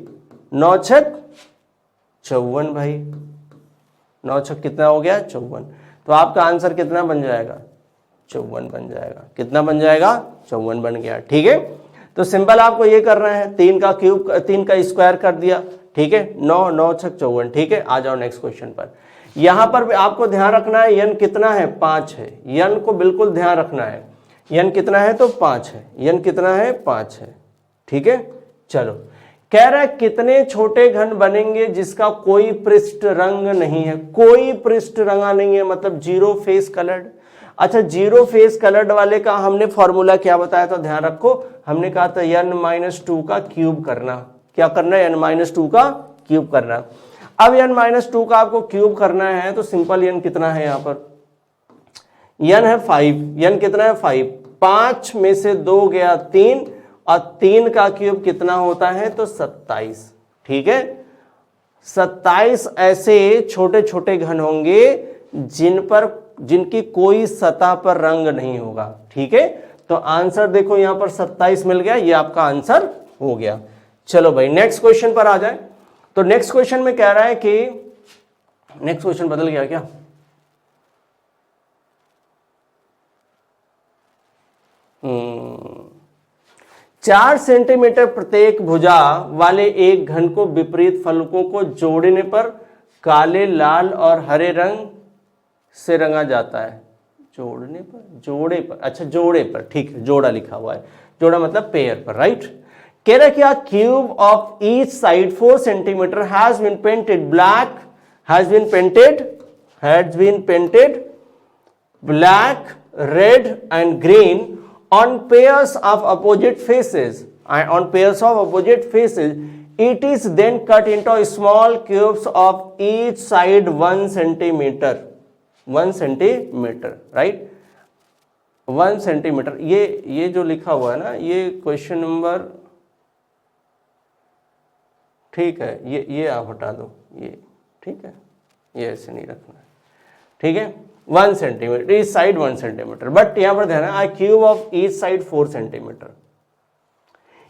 9 छक 54 भाई, 9 छक कितना हो गया, 54। तो आपका आंसर कितना बन जाएगा, 54 बन जाएगा। कितना बन जाएगा, 54 बन गया, ठीक है। तो सिंपल आपको ये करना है, 3 का क्यूब, 3 का स्क्वायर कर दिया, ठीक है, 9, 9 छक 54, ठीक है। आ जाओ नेक्स्ट क्वेश्चन पर। यहां पर भी आपको ध्यान रखना है, n कितना है, 5 है, n को बिल्कुल ध्यान रखना है। n कितना है, तो 5 है, n कितना है, 5 है, ठीक है। चलो कह रहा है कितने छोटे घन बनेंगे जिसका कोई पृष्ठ रंग नहीं है, कोई पृष्ठ रंगा नहीं है, मतलब जीरो फेस कलर्ड। अच्छा, जीरो फेस कलर्ड वाले का हमने फॉर्मूला क्या बताया था, ध्यान रखो, हमने कहा था n-2 का क्यूब करना। क्या करना है, n-2 का क्यूब करना। अब n-2 का आपको क्यूब करना है तो सिंपल n कितना है, यहां पर n है 5, n कितना है, 5। 5 में से 2 गया 3, और 3 का क्यूब कितना होता है, तो 27, ठीक है। 27 ऐसे छोटे छोटे घन होंगे जिनकी कोई सतह पर रंग नहीं होगा, ठीक है। तो आंसर देखो यहां पर 27 मिल गया, ये आपका आंसर हो गया। चलो भाई नेक्स्ट क्वेश्चन पर आ जाए। तो नेक्स्ट क्वेश्चन में कह रहा है कि, नेक्स्ट क्वेश्चन बदल गया क्या, 4 सेंटीमीटर प्रत्येक भुजा वाले एक घन को विपरीत फलकों को जोड़ने पर काले, लाल और हरे रंग से रंगा जाता है। जोड़ने पर, जोड़े पर, अच्छा जोड़े पर, ठीक है, जोड़ा लिखा हुआ है, जोड़ा मतलब पेयर पर, राइट। कह रहा है कि a cube of each side 4 centimeter has been painted black, has been painted black, red and green on pairs of opposite faces. And on pairs of opposite faces, it is then cut into small cubes of each side 1 centimeter. 1 centimeter, right? 1 centimetre. ये जो लिखा हुआ है ना, ये question number ठीक है, ये आप हटा दो, ये ठीक है, ये ऐसे नहीं रखना है, ठीक है। 1 सेंटीमीटर, इस साइड 1 सेंटीमीटर, बट यहां पर ध्यान है cube of each side 4 centimetre.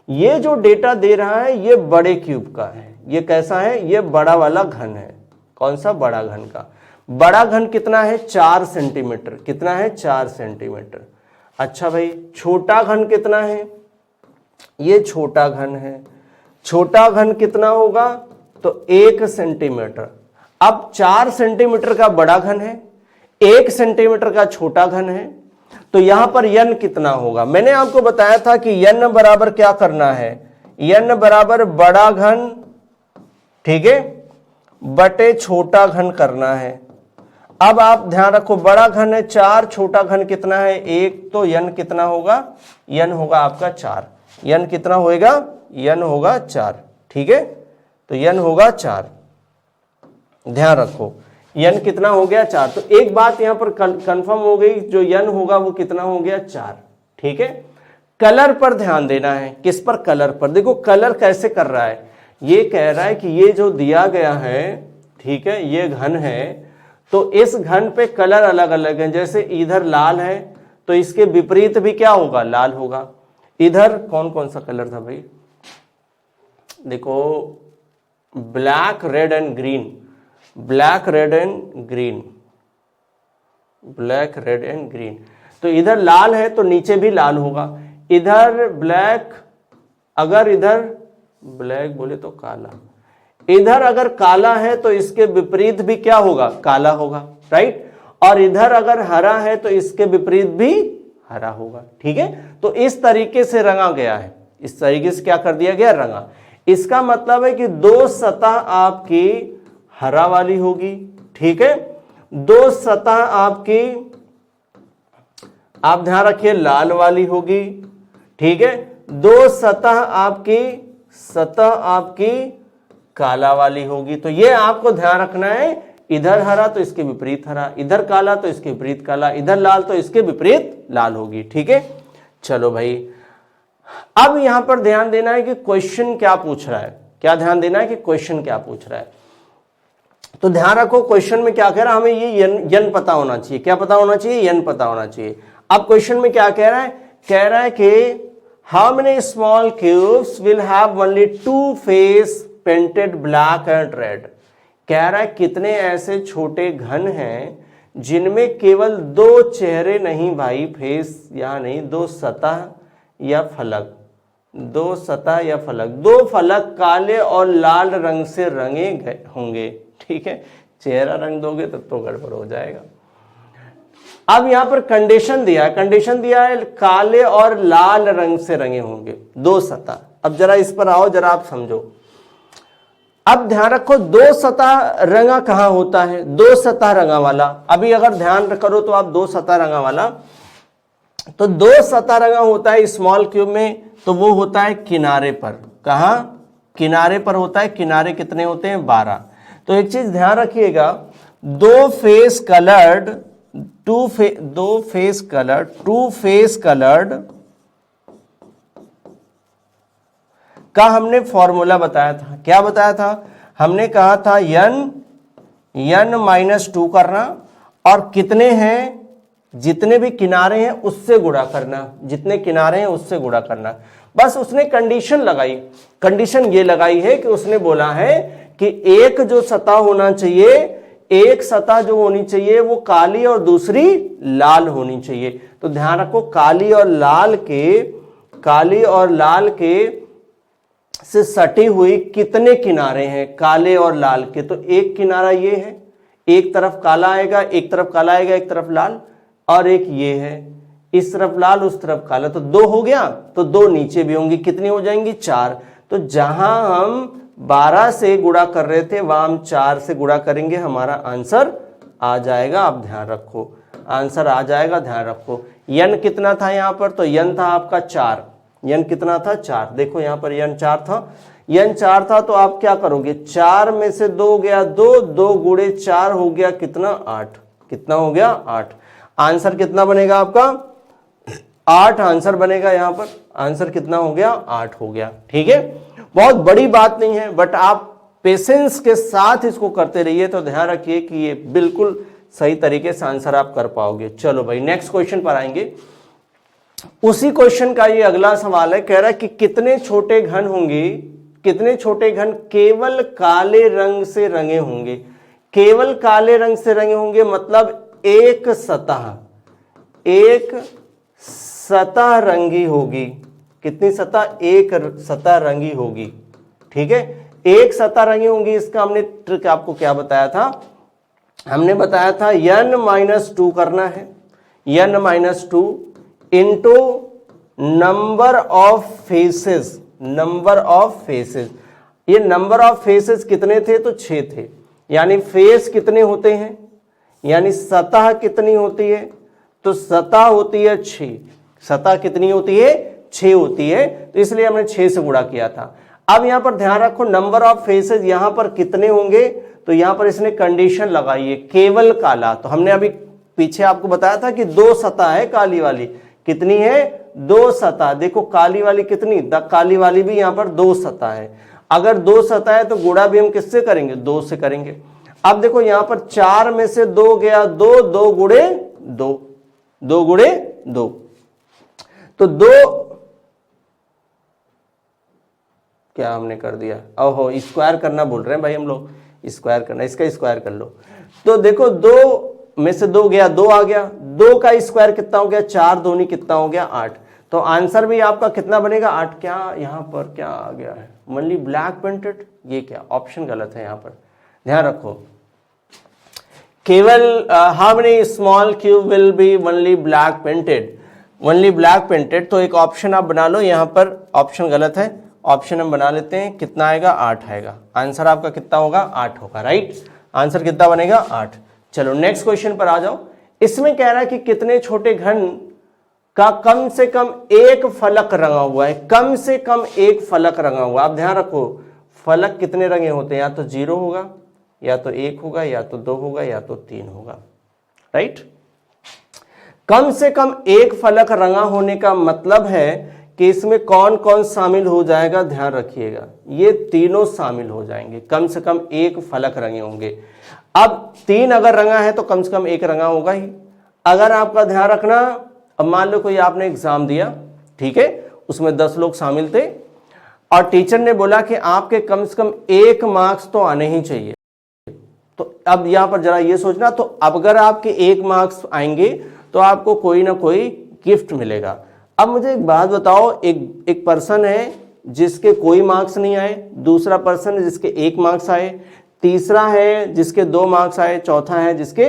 ये जो डेटा दे रहा है ये बड़े क्यूब का है, ये कैसा है, ये बड़ा वाला घन है। कौन सा, बड़ा घन का। बड़ा घन कितना है, 4 सेंटीमीटर। कितना है, 4 सेंटीमीटर। अच्छा भाई, छोटा घन कितना है, ये छोटा घन है। छोटा घन कितना होगा, तो 1 सेंटीमीटर। अब 4 सेंटीमीटर का बड़ा घन है, 1 सेंटीमीटर का छोटा घन है, तो यहां पर n कितना होगा। मैंने आपको बताया था कि n बराबर क्या करना है, n बराबर बड़ा घन, ठीक है, बटे छोटा घन करना है। अब आप ध्यान रखो, बड़ा घन है 4, छोटा घन कितना है 1, तो n कितना होगा, n होगा आपका 4। n कितना होएगा, n होगा 4, ठीक है, तो n होगा 4। ध्यान रखो n कितना हो गया, 4। तो एक बात यहां पर कंफर्म हो गई, जो n होगा वो कितना हो गया, 4, ठीक है। कलर पर ध्यान देना है। किस पर, कलर पर। देखो कलर कैसे कर रहा है, ये कह रहा है कि ये जो दिया गया है, ठीक है, ये घन है, तो इस घन पे कलर अलग अलग है। जैसे इधर लाल है तो इसके विपरीत भी क्या होगा, लाल होगा। इधर कौन कौन सा कलर था भाई, देखो black, red and green, black, red and green, black, red and green. तो इधर लाल है तो नीचे भी लाल होगा। इधर ब्लैक, अगर इधर ब्लैक बोले तो काला, इधर अगर काला है तो इसके विपरीत भी क्या होगा, काला होगा, राइट। और इधर अगर हरा है तो इसके विपरीत भी हरा होगा, ठीक है। तो इस तरीके से रंगा गया है, इस तरीके से क्या कर दिया गया, रंगा। इसका मतलब है कि 2 सतह आपकी हरा वाली होगी, ठीक है, 2 सतह आपकी, आप ध्यान रखिए, लाल वाली होगी, ठीक है, 2 सतह आपकी काला वाली होगी। तो ये आपको ध्यान रखना है, इधर हरा तो इसके विपरीत हरा, इधर काला तो इसके विपरीत काला, इधर लाल तो इसके विपरीत लाल होगी, ठीक है। चलो भाई, अब यहां पर ध्यान देना है कि क्वेश्चन क्या पूछ रहा है, क्या ध्यान देना है कि क्वेश्चन क्या पूछ रहा है। तो ध्यान रखो, क्वेश्चन में क्या कह रहा है, हमें ये n पता होना चाहिए। क्या पता होना चाहिए, n पता होना चाहिए। अब क्वेश्चन में क्या कह रहा है, कह रहा है कि how many small cubes will have only 2 face painted black and red. कह रहा है कितने ऐसे छोटे घन हैं जिनमें केवल 2 चेहरे नहीं भाई, फेस यहां नहीं, 2 सतह या फलक, 2 सतह या फलक, 2 फलक काले और लाल रंग से रंगे गए होंगे, ठीक है। चेहरा रंग दोगे तब तो गड़बड़ हो जाएगा। अब यहां पर कंडीशन दिया है, कंडीशन दिया है काले और लाल रंग से रंगे होंगे 2 सतह। अब जरा इस पर आओ, जरा आप समझो। अब ध्यान रखो, 2 सतह रंगा कहां होता है, 2 सतह रंगा वाला। अभी अगर ध्यान करो तो आप 2 सतह रंगा वाला, तो 2 सतह रंगा होता है स्मॉल क्यूब में, तो वो होता है किनारे पर। कहां, किनारे पर होता है। किनारे कितने होते हैं, 12। तो एक चीज ध्यान रखिएगा, 2 फेस कलर्ड, 2 फेस कलर्ड का हमने फॉर्मूला बताया था। क्या बताया था, हमने कहा था n-2 करना, और कितने हैं, जितने भी किनारे हैं उससे गुणा करना, जितने किनारे हैं उससे गुणा करना। बस उसने कंडीशन लगाई। कंडीशन ये लगाई है कि उसने बोला है कि एक जो सतह होना चाहिए, एक सतह जो होनी चाहिए वो काली और दूसरी लाल होनी चाहिए। तो ध्यान रखो, काली और लाल के से सटी हुई कितने किनारे हैं, काले और लाल के। तो एक किनारा ये है, एक तरफ काला आएगा, एक तरफ काला आएगा, एक तरफ लाल, और एक ये है, इस तरफ लाल उस तरफ काला। तो 2 हो गया, तो 2 नीचे भी होंगी, कितनी हो जाएंगी, 4। तो जहां हम 12 से गुणा कर रहे थे वहां हम 4 से गुणा करेंगे, हमारा आंसर आ जाएगा। आप ध्यान रखो, आंसर आ जाएगा, ध्यान रखो। n कितना था यहां पर, तो n था आपका 4। n कितना था, 4। देखो यहां पर n 4 था, n 4 था, तो आप क्या करोगे, 4 में से 2 गया 2, 2 गुणे 4 हो गया कितना, 8। कितना हो गया, 8। आंसर कितना बनेगा आपका, 8 आंसर बनेगा। यहां पर आंसर कितना हो गया, 8 हो गया, ठीक है। बहुत बड़ी बात नहीं है, बट आप पेशेंस के साथ इसको करते रहिए तो ध्यान रखिए कि ये बिल्कुल सही तरीके से आंसर आप कर पाओगे। चलो भाई नेक्स्ट क्वेश्चन पर आएंगे। उसी क्वेश्चन का ये अगला सवाल है, कह रहा है कि कितने छोटे घन होंगे, कितने छोटे घन केवल काले रंग से रंगे होंगे। केवल काले रंग से रंगे होंगे मतलब एक सतह रंगी होगी। कितनी सतह? एक सतह रंगी होगी। ठीक है, एक सतह रंगी होंगी। इसका हमने ट्रिक आपको क्या बताया था? हमने बताया था n-2 करना है, n-2 into number of faces. Number of faces, ये नंबर ऑफ फेसेस कितने थे? तो 6 थे। यानी फेस कितने होते हैं, यानी सतह कितनी होती है? तो सतह होती है 6। सतह कितनी होती है? 6 होती है, तो इसलिए हमने 6 से गुणा किया था। अब यहां पर ध्यान रखो नंबर ऑफ फेसेस यहां पर कितने होंगे, तो यहां पर इसने कंडीशन लगाई है केवल काला। तो हमने अभी पीछे आपको बताया था कि 2 सतह है काली वाली। कितनी है? 2 सतह। देखो काली वाली कितनी, काली वाली भी यहां पर 2 सतह है। अगर 2 सतह है तो गुणा भी हम किससे करेंगे? 2 से करेंगे। अब देखो यहां पर 4 में से 2 गया, 2 2 गुणे 2, 2 गुणे 2, तो 2 क्या हमने कर दिया? ओहो, स्क्वायर करना बोल रहे हैं भाई हम लोग, स्क्वायर करना, इसका स्क्वायर कर लो। तो देखो 2 में से 2 गया, 2 आ गया, 2 का स्क्वायर कितना हो गया? 4 दूनी कितना हो गया? 8। तो आंसर भी आपका कितना बनेगा? 8। क्या यहां पर क्या आ गया है? ओनली ब्लैक पेंटेड, ये क्या ऑप्शन गलत है यहां पर, ध्यान रखो। केवल how many small cube will be only black painted, only black painted. तो एक ऑप्शन आप बना लो, यहां पर ऑप्शन गलत है, ऑप्शन हम बना लेते हैं। कितना आएगा? 8 आएगा। आंसर आपका कितना होगा? 8 होगा। राइट, आंसर कितना बनेगा? 8। चलो नेक्स्ट क्वेश्चन पर आ जाओ। इसमें कह रहा है कि कितने छोटे घन का कम से कम एक फलक रंगा हुआ है। कम से कम एक फलक रंगा हुआ। आप ध्यान रखो फलक कितने रंगे होते हैं? या तो 0 होगा, या तो 1 होगा, या तो 2 होगा, या तो 3 होगा। राइट, कम से कम एक फलक रंगा होने का मतलब है कि इसमें कौन कौन शामिल हो जाएगा? ध्यान रखिएगा, ये तीनों शामिल हो जाएंगे। कम से कम एक फलक रंगे होंगे। अब 3 अगर रंगा है तो कम से कम एक रंगा होगा ही। अगर आपका ध्यान रखना, अब मान लो कोई आपने एग्जाम दिया, ठीक है, उसमें 10 लोग शामिल थे और टीचर ने बोला कि आपके कम से कम 1 मार्क्स तो आने ही चाहिए। तो अब यहां पर जरा ये सोचना, तो अब अगर आपके 1 मार्क्स आएंगे तो आपको कोई ना कोई गिफ्ट मिलेगा। अब मुझे एक बात बताओ, एक पर्सन है जिसके कोई मार्क्स नहीं आए, दूसरा पर्सन है जिसके 1 मार्क्स आए, तीसरा है जिसके 2 मार्क्स आए, चौथा है जिसके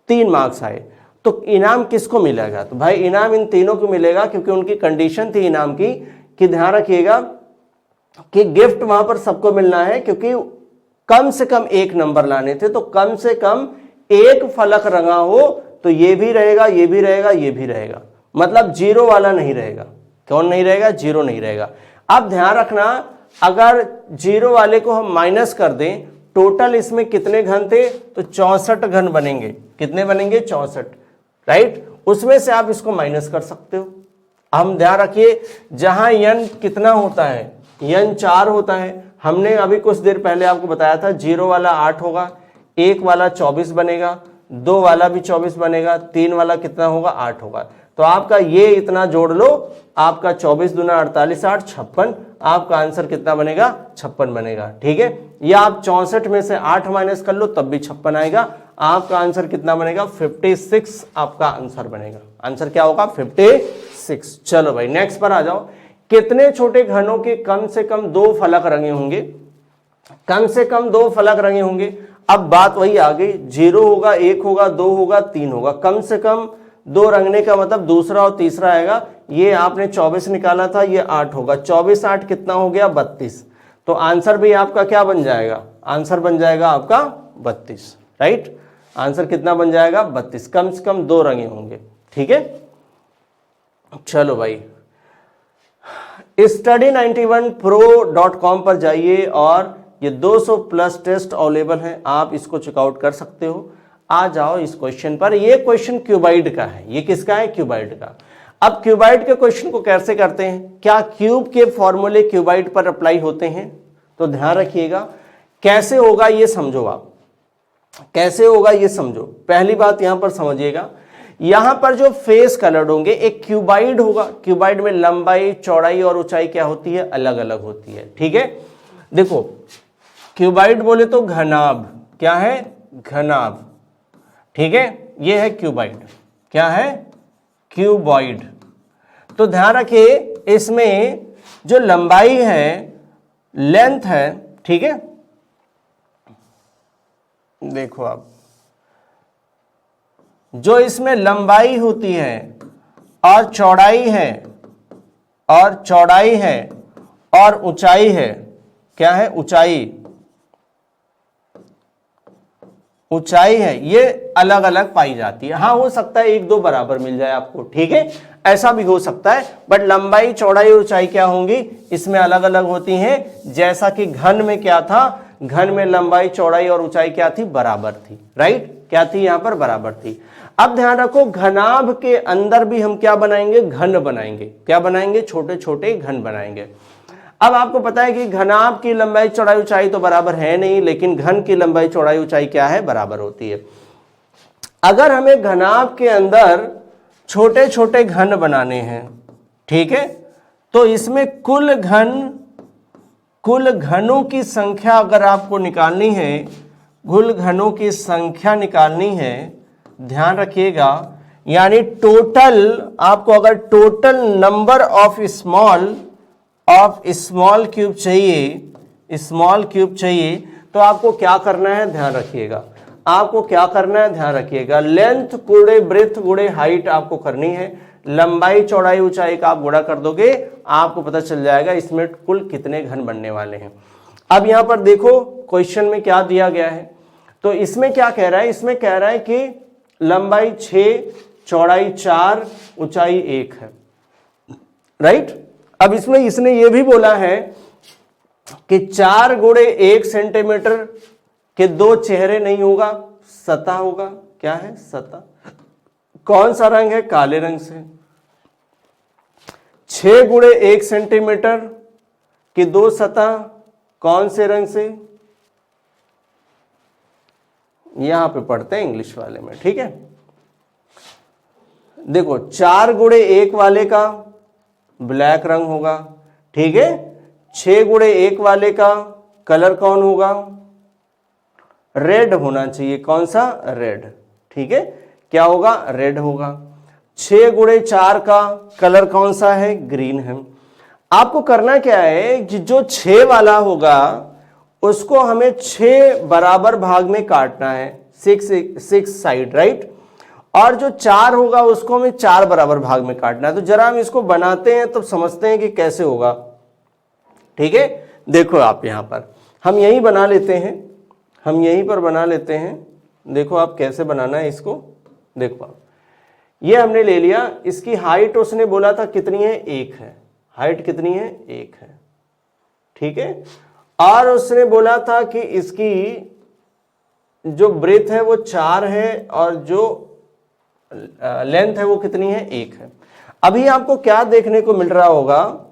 3 मार्क्स आए। तो इनाम किसको मिलेगा? तो भाई इनाम इन तीनों को मिलेगा, क्योंकि उनकी कंडीशन थी इनाम की कि ध्यान रखिएगा कि गिफ्ट वहां पर सबको मिलना है, क्योंकि कम से कम 1 नंबर लाने थे। तो कम से कम एक फलक रंगा हो, तो ये भी रहेगा, ये भी रहेगा, ये भी रहेगा, मतलब 0 वाला नहीं रहेगा। कौन नहीं रहेगा? 0 नहीं रहेगा। अब ध्यान रखना, अगर 0 वाले को हम माइनस कर दें, टोटल इसमें कितने घन थे? तो 64 घन बनेंगे। कितने बनेंगे? 64। राइट, उसमें से आप इसको माइनस कर सकते हो। हम ध्यान रखिए, जहां n कितना होता है? n 4 होता है। हमने अभी कुछ देर पहले आपको बताया था 0 वाला 8 होगा, 1 वाला 24 बनेगा, 2 वाला भी 24 बनेगा, 3 वाला कितना होगा? 8 होगा। तो आपका ये इतना जोड़ लो, आपका 24 दूना 48, 8 56, आपका आंसर कितना बनेगा? 56 बनेगा। ठीक है, या आप 64 में से 8 माइनस कर लो तब भी 56 आएगा। आपका आंसर कितना बनेगा? 56 आपका आंसर बनेगा। आंसर क्या होगा? 56। चलो भाई नेक्स्ट पर आ जाओ। कितने छोटे घनों के कम से कम 2 फलक रंगे होंगे? कम से कम 2 फलक रंगे होंगे। अब बात वही आ गई, 0 होगा, 1 होगा, 2 होगा, 3 होगा। कम से कम 2 रंगने का मतलब दूसरा और तीसरा आएगा। ये आपने 24 निकाला था, ये 8 होगा। 24 8 कितना हो गया? 32। तो आंसर भी आपका क्या बन जाएगा? आंसर बन जाएगा आपका 32। राइट, आंसर कितना बन जाएगा? 32। कम से कम 2 रंगे होंगे। ठीक है, चलो भाई study91pro.com पर जाइए और ये 200 प्लस टेस्ट अवेलेबल हैं, आप इसको चेकआउट कर सकते हो। आ जाओ इस क्वेश्चन पर। ये क्वेश्चन क्यूबाइड का है। ये किसका है? क्यूबाइड का। अब क्यूबाइड के क्वेश्चन को कैसे करते हैं, क्या क्यूब के फॉर्मूले क्यूबाइड पर अप्लाई होते हैं? तो ध्यान रखिएगा, कैसे होगा ये समझो आप, कैसे होगा ये समझो। पहली बात यहां पर समझिएगा, यहां पर जो फेस कलर्ड होंगे, एक क्यूबाइड होगा, क्यूबाइड में लंबाई चौड़ाई और ऊंचाई क्या होती है, अलग अलग होती है। ठीक है, देखो क्यूबाइड बोले तो घनाभ, क्या है, घनाभ। ठीक है, ये है क्यूबाइड, क्या है, क्यूबॉइड। तो ध्यान रखिए, इसमें जो लंबाई है, लेंथ है, ठीक है, देखो आप, जो इसमें लंबाई होती है और चौड़ाई है, और चौड़ाई है और ऊंचाई है, क्या है, ऊंचाई, ऊंचाई है, ये अलग अलग पाई जाती है। हाँ, हो सकता है एक दो बराबर मिल जाए आपको, ठीक है, ऐसा भी हो सकता है, बट लंबाई चौड़ाई ऊंचाई क्या होंगी, इसमें अलग अलग होती हैं। जैसा कि घन में क्या था, घन में लंबाई चौड़ाई और ऊंचाई क्या थी, बराबर थी, राइट, क्या थी, यहां पर बराबर थी। अब ध्यान रखो, घनाभ के अंदर भी हम क्या बनाएंगे, घन बनाएंगे, क्या बनाएंगे, छोटे छोटे घन बनाएंगे। अब आपको पता है कि घनाभ की लंबाई चौड़ाई ऊंचाई तो बराबर है नहीं, लेकिन घन की लंबाई चौड़ाई ऊंचाई क्या है, बराबर होती है। अगर हमें घनाभ के अंदर छोटे छोटे घन बनाने हैं, ठीक है, तो इसमें कुल घनों की संख्या अगर आपको निकालनी है, कुल घनों की संख्या निकालनी है, ध्यान रखिएगा, यानी टोटल, आपको अगर total number of small cube चाहिए, स्मॉल क्यूब चाहिए, तो आपको क्या करना है, ध्यान रखिएगा, आपको क्या करना है, ध्यान रखिएगा, लेंथ गुणे ब्रेथ गुणे हाइट आपको करनी है। लंबाई चौड़ाई ऊंचाई का आप गुणा कर दोगे, आपको पता चल जाएगा इसमें कुल कितने घन बनने वाले हैं। अब यहां पर देखो क्वेश्चन में क्या दिया गया है, तो इसमें क्या कह रहा है, इसमें कह रहा है कि लंबाई 6, चौड़ाई 4, ऊंचाई 1 है, राइट। अब इसमें इसने ये भी बोला है कि 4 गुणे 1 सेंटीमीटर के 2 चेहरे नहीं होगा, सतह होगा, क्या है, सतह। कौन सा रंग है, काले रंग से। 6 गुणे 1 सेंटीमीटर की 2 सतह कौन से रंग से, यहां पे पढ़ते हैं इंग्लिश वाले में, ठीक है। देखो 4 गुणे 1 वाले का ब्लैक रंग होगा, ठीक है। 6 गुणे 1 वाले का कलर कौन होगा, रेड होना चाहिए, कौन सा, रेड, ठीक है, क्या होगा, रेड होगा। 6 गुणे 4 का कलर कौन सा है, ग्रीन है। आपको करना क्या है कि जो 6 वाला होगा उसको हमें 6 बराबर भाग में काटना है, 6 साइड, राइट। और जो 4 होगा उसको हमें 4 बराबर भाग में काटना है। तो जरा हम इसको बनाते हैं तब समझते हैं कि कैसे होगा, ठीक है। देखो आप यहां पर हम यही बना लेते हैं, हम यहीं पर बना लेते हैं। देखो आप कैसे बनाना है इसको, देखो आप, ये हमने ले लिया, इसकी हाइट उसने बोला था कितनी है, 1 है, हाइट कितनी है, 1 है, ठीक है। और उसने बोला था कि इसकी जो ब्रेथ है वो 4 है और जो लेंथ है वो कितनी है, 1 है। अभी आपको क्या देखने को मिल रहा होगा,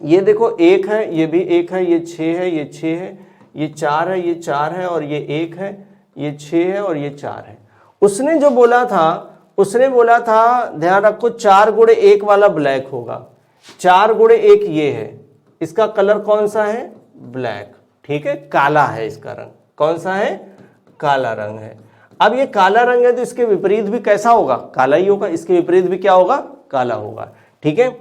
ये देखो 1 है, ये भी 1 है, ये 6 है, ये 6 है, ये 4 है, ये 4 है और ये 1 है, ये 6 है और ये 4 है। उसने जो बोला था, उसने बोला था, ध्यान रखो, 4 गुणे 1 वाला ब्लैक होगा, 4 गुणे 1 ये है, इसका कलर कौन सा है, ब्लैक, ठीक है, काला है इसका रंग, कौन सा है, काला रंग है। अब ये काला रंग है तो इसके विपरीत भी कैसा होगा, काला ही होगा, इसके विपरीत भी क्या होगा, काला होगा, ठीक है।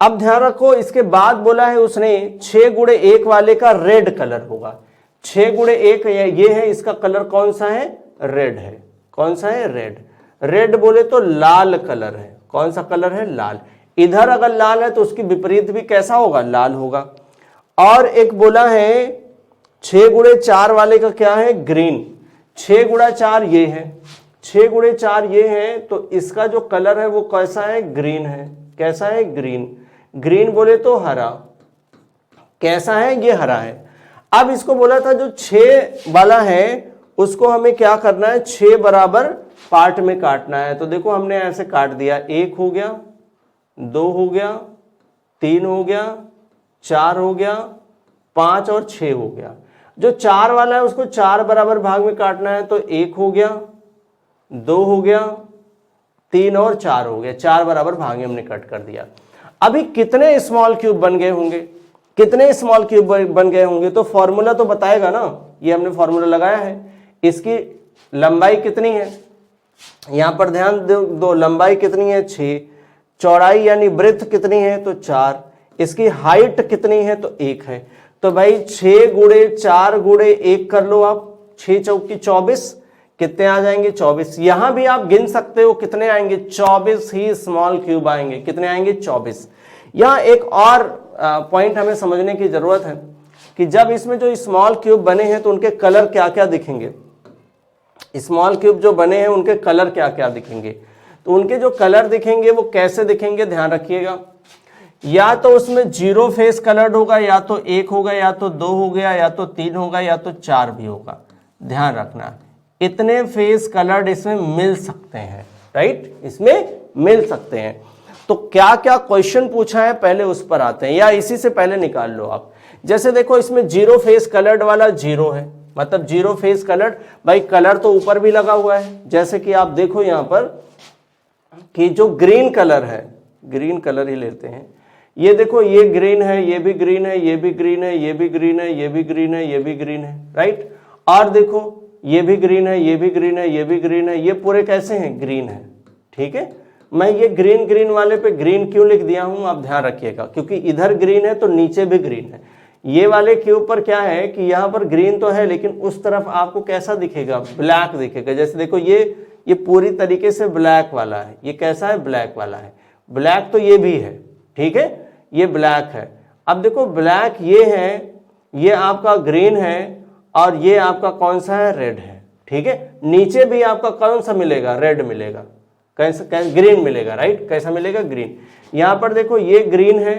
अब ध्यान रखो, इसके बाद बोला है उसने 6 गुणे 1 वाले का रेड कलर होगा, 6 गुणे 1 ये है, इसका कलर कौन सा है, रेड है, कौन सा है, रेड। रेड बोले तो लाल कलर है, कौन सा कलर है, लाल। इधर अगर लाल है तो उसकी विपरीत भी कैसा होगा, लाल होगा। और एक बोला है 6 गुणे 4 वाले का क्या है, ग्रीन, 6 गुणा 4 ये है, 6 गुणे 4 ये है, तो इसका जो कलर है वो कैसा है, ग्रीन है, कैसा है, ग्रीन। ग्रीन बोले तो हरा, कैसा है, ये हरा है। अब इसको बोला था जो 6 वाला है उसको हमें क्या करना है, 6 बराबर पार्ट में काटना है। तो देखो हमने ऐसे काट दिया, 1 हो गया, 2 हो गया, 3 हो गया, 4 हो गया, 5 और 6 हो गया। जो 4 वाला है उसको 4 बराबर भाग में काटना है, तो 1 हो गया, 2 हो गया, 3 और 4 हो गया। 4 बराबर भाग में हमने कट कर दिया। अभी कितने स्मॉल क्यूब बन गए होंगे, कितने स्मॉल क्यूब बन गए होंगे, तो फॉर्मूला तो बताएगा ना। ये हमने फॉर्मूला लगाया है। इसकी लंबाई कितनी है, यहां पर ध्यान दो, लंबाई कितनी है 6, चौड़ाई यानी ब्रेड्थ कितनी है तो 4, इसकी हाइट कितनी है तो 1 है। तो भाई 6 गुणे 4 गुणे 1 कर लो आप, 6 चौकी 24, कितने आ जाएंगे 24। यहां भी आप गिन सकते हो कितने आएंगे, 24 ही स्मॉल क्यूब आएंगे। कितने आएंगे 24। यहां एक और पॉइंट हमें समझने की जरूरत है कि जब इसमें जो स्मॉल क्यूब बने हैं तो उनके कलर क्या क्या दिखेंगे। स्मॉल क्यूब जो बने हैं उनके कलर क्या क्या दिखेंगे, तो उनके जो कलर दिखेंगे वो कैसे दिखेंगे, ध्यान रखिएगा। या तो उसमें 0 फेस कलर्ड होगा, या तो 1 होगा, या तो 2 हो गया, या तो 3 होगा, या तो 4 भी होगा। ध्यान रखना, इतने फेस कलर्ड इसमें मिल सकते हैं, राइट, इसमें मिल सकते हैं। तो क्या क्या क्वेश्चन पूछा है पहले उस पर आते हैं, या इसी से पहले निकाल लो आप। जैसे देखो इसमें 0 फेस कलर्ड वाला 0 है, मतलब 0 फेस कलर्ड। भाई कलर तो ऊपर भी लगा हुआ है, जैसे कि आप देखो यहां पर कि जो ग्रीन कलर है, ग्रीन कलर ही लेते हैं, ये देखो ये ग्रीन है, ये भी ग्रीन है, ये भी ग्रीन है, ये भी ग्रीन है, ये भी ग्रीन है, ये भी ग्रीन है, राइट। और देखो ये भी ग्रीन है, ये भी ग्रीन है, ये भी ग्रीन है, ये पूरे कैसे हैं, ग्रीन है, ठीक है। मैं ये ग्रीन ग्रीन वाले पे ग्रीन क्यों लिख दिया हूं, आप ध्यान रखिएगा, क्योंकि इधर ग्रीन है तो नीचे भी ग्रीन है। ये वाले के ऊपर क्या है कि यहां पर ग्रीन तो है, लेकिन उस तरफ आपको कैसा दिखेगा, ब्लैक दिखेगा। जैसे देखो ये पूरी तरीके से ब्लैक वाला है, ये कैसा है, ब्लैक वाला है। ब्लैक तो ये भी है, ठीक है, ये ब्लैक है। अब देखो ब्लैक ये है, ये आपका ग्रीन है, और ये आपका कौन सा है, रेड है, ठीक है। नीचे भी आपका कौन सा मिलेगा, रेड मिलेगा, कैसा ग्रीन मिलेगा, राइट, कैसा मिलेगा, ग्रीन। यहां पर देखो ये ग्रीन है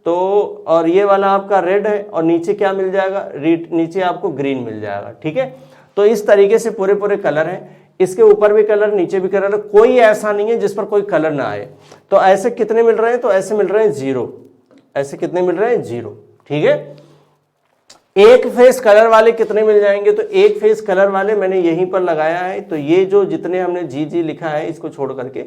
तो, और ये वाला आपका रेड है, और नीचे क्या मिल जाएगा, नीचे आपको ग्रीन मिल जाएगा, ठीक है। तो इस तरीके से पूरे पूरे कलर हैं, इसके ऊपर भी कलर, नीचे भी कलर, कोई ऐसा नहीं है जिस पर कोई कलर ना आए। तो ऐसे कितने मिल रहे हैं, तो ऐसे मिल रहे हैं 0, ऐसे कितने मिल रहे हैं 0, ठीक है। एक फेस कलर वाले कितने मिल जाएंगे, तो एक फेस कलर वाले मैंने यहीं पर लगाया है, तो ये जो जितने हमने जी लिखा है इसको छोड़ करके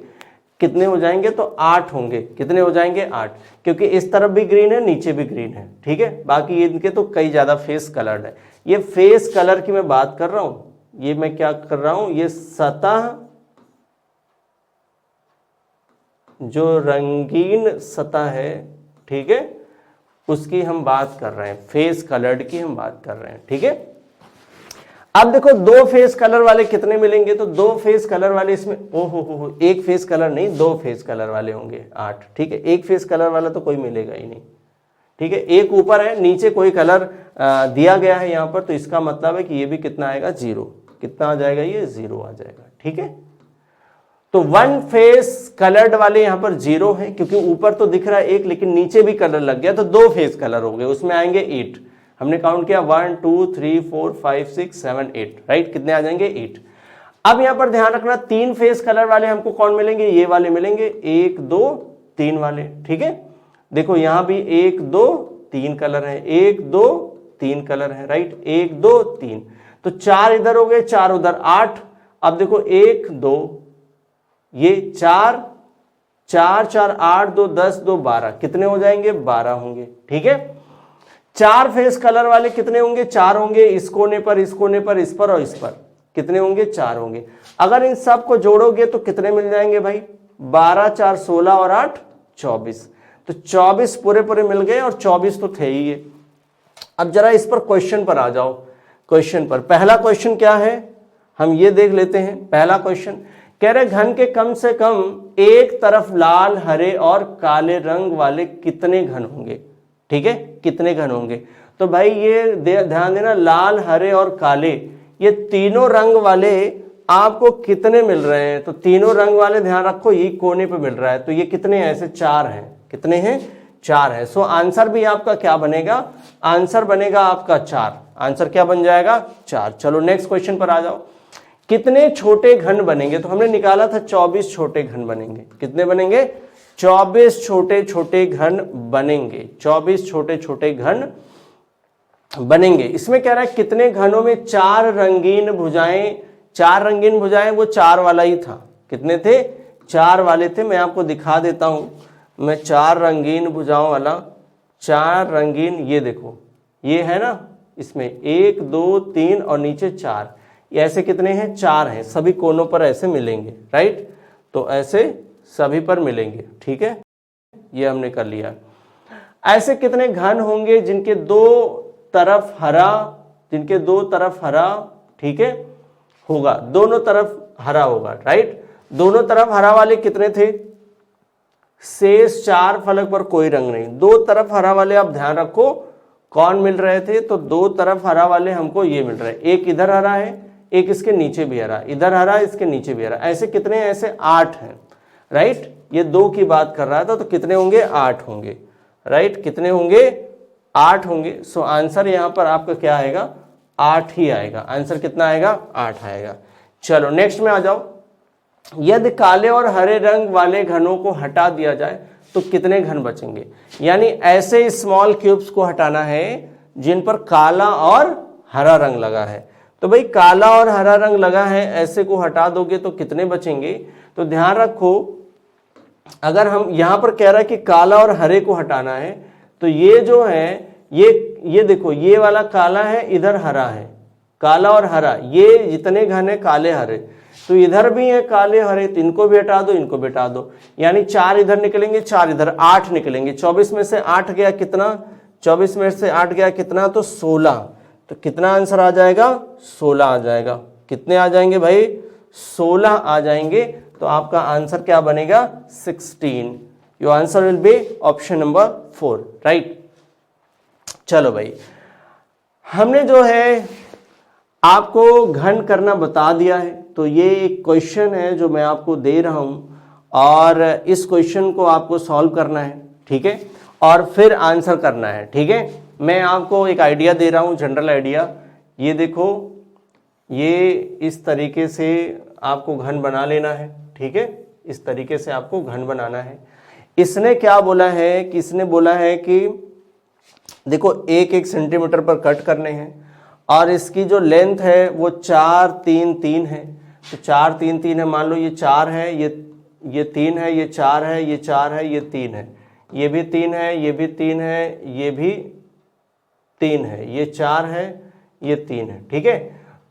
कितने हो जाएंगे, तो 8 होंगे। कितने हो जाएंगे, 8, क्योंकि इस तरफ भी ग्रीन है, नीचे भी ग्रीन है, ठीक है। बाकी इनके तो कई ज्यादा फेस कलर्ड है। ये फेस कलर की मैं बात कर रहा हूं, ये मैं क्या कर रहा हूं, ये सतह, जो रंगीन सतह है, ठीक है, उसकी हम बात कर रहे हैं, फेस कलर्ड की हम बात कर रहे हैं, ठीक है। अब देखो 2 फेस कलर वाले कितने मिलेंगे, तो 2 फेस कलर वाले इसमें, ओहो, एक फेस कलर नहीं, 2 फेस कलर वाले होंगे 8, ठीक है। एक फेस कलर वाला तो कोई मिलेगा ही नहीं, ठीक है। एक ऊपर है, नीचे कोई कलर दिया गया है यहां पर, तो इसका मतलब है कि ये भी कितना आएगा, 0। कितना आ जाएगा, ये 0 आ जाएगा, ठीक है। तो 1 फेस कलर्ड वाले यहां पर 0 है, क्योंकि ऊपर तो दिख रहा है 1, लेकिन नीचे भी कलर लग गया, तो 2 फेस कलर हो गए, उसमें आएंगे 8। हमने काउंट किया 1 2 3 4 5 6 7 8, राइट, कितने आ जाएंगे, 8। अब यहां पर ध्यान रखना, 3 फेस कलर वाले हमको कौन मिलेंगे, ये वाले मिलेंगे, 1 2 3 वाले, ठीक है। देखो यहां भी 1 2 3 कलर है, 1 2 3 कलर है, राइट, 1 2 3, तो 4 इधर हो गए, 4 उधर, 8। अब देखो 1 2, ये 4 4 4 8 2 10 2 12, कितने हो जाएंगे, 12 होंगे, ठीक है। 4 फेस कलर वाले कितने होंगे, 4 होंगे, इस कोने पर, इस कोने पर, इस पर और इस पर, कितने होंगे, 4 होंगे। अगर इन सब को जोड़ोगे तो कितने मिल जाएंगे भाई, 12 4 16 और 8 24, तो 24 पूरे पूरे मिल गए, और 24 तो थे ही ये। अब जरा इस पर क्वेश्चन पर आ जाओ। क्वेश्चन पर पहला क्वेश्चन क्या है, हम ये देख लेते हैं। पहला क्वेश्चन कह रहे घन के कम से कम एक तरफ लाल, हरे और काले रंग वाले कितने घन होंगे, ठीक है, कितने घन होंगे। तो भाई ये ध्यान देना, लाल, हरे और काले, ये तीनों रंग वाले आपको कितने मिल रहे हैं, तो तीनों रंग वाले ध्यान रखो ये कोने पे मिल रहा है, तो ये कितने हैं, ऐसे 4 हैं, कितने हैं, 4 है। सो आंसर भी आपका क्या बनेगा, आंसर बनेगा आपका 4, आंसर क्या बन जाएगा, 4। चलो नेक्स्ट क्वेश्चन पर आ जाओ। कितने छोटे घन बनेंगे, तो हमने निकाला था 24 छोटे घन बनेंगे। कितने बनेंगे, 24 छोटे छोटे घन बनेंगे, 24 छोटे छोटे घन बनेंगे। इसमें कह रहा है कितने घनों में 4 रंगीन भुजाएं, 4 रंगीन भुजाएं, वो 4 वाला ही था। कितने थे? 4 वाले थे। मैं आपको दिखा देता हूं, मैं 4 रंगीन भुजाओं वाला, 4 रंगीन, ये देखो ये है ना, इसमें 1 2 3 और नीचे 4, ये ऐसे कितने हैं? 4 हैं। सभी कोनों पर ऐसे मिलेंगे, राइट? तो ऐसे सभी पर मिलेंगे, ठीक है, ये हमने कर लिया। ऐसे कितने घन होंगे जिनके दो तरफ हरा, जिनके दो तरफ हरा, ठीक है, होगा, दोनों तरफ हरा होगा, राइट? दोनों तरफ हरा वाले कितने थे? शेष 4 फलक पर कोई रंग नहीं। दो तरफ हरा वाले आप ध्यान रखो कौन मिल रहे थे, तो दो तरफ हरा वाले हमको ये मिल रहे हैं, एक इधर हरा है, एक इसके नीचे भी हरा, इधर हरा इसके नीचे भी हरा। ऐसे कितने हैं? ऐसे 8 हैं, राइट? ये 2 की बात कर रहा था, तो कितने होंगे? 8 होंगे, राइट? कितने होंगे? 8 होंगे। सो आंसर यहां पर आपका क्या आएगा? 8 ही आएगा। आंसर कितना आएगा? 8 आएगा। चलो नेक्स्ट में आ जाओ। यदि काले और हरे रंग वाले घनों को हटा दिया जाए तो कितने घन बचेंगे? यानी ऐसे स्मॉल क्यूब्स को हटाना है जिन पर काला और हरा रंग लगा है। तो भाई काला और हरा रंग लगा है, ऐसे को हटा दोगे तो कितने बचेंगे? तो ध्यान रखो, अगर हम यहां पर कह रहा है कि काला और हरे को हटाना है, तो ये जो है ये देखो, ये वाला काला है, इधर हरा है, काला और हरा, ये जितने घन है काले हरे, तो इधर भी है काले हरे, तो इनको भी हटा दो, इनको भी हटा दो। यानी 4 इधर निकलेंगे, 4 इधर, 8 निकलेंगे। 24 में से 8 गया कितना? 24 में से 8 गया कितना? तो 16। तो कितना आंसर आ जाएगा? 16 आ जाएगा। कितने आ जाएंगे भाई? 16 आ जाएंगे। तो आपका आंसर क्या बनेगा? 16। Your answer will be option number 4, right? चलो भाई, हमने जो है आपको घन करना बता दिया है। तो ये एक क्वेश्चन है जो मैं आपको दे रहा हूं, और इस क्वेश्चन को आपको सॉल्व करना है, ठीक है, और फिर आंसर करना है, ठीक है। मैं आपको एक आइडिया दे रहा हूं, जनरल आइडिया। ये देखो, ये इस तरीके से आपको घन बना लेना है, ठीक है, इस तरीके से आपको घन बनाना है। इसने क्या बोला है कि इसने बोला है कि देखो 1-1 सेंटीमीटर पर कट करने हैं, और इसकी जो लेंथ है वो 4 3 3 है। तो 4 3 3 है, मान लो ये 4 है, ये 3 है, ये 4 है, ये 4 है, ये 3 है, ये भी 3 है, ये भी 3 है, ये भी 3 है, ये 4 है, ये 3 है, ठीक है।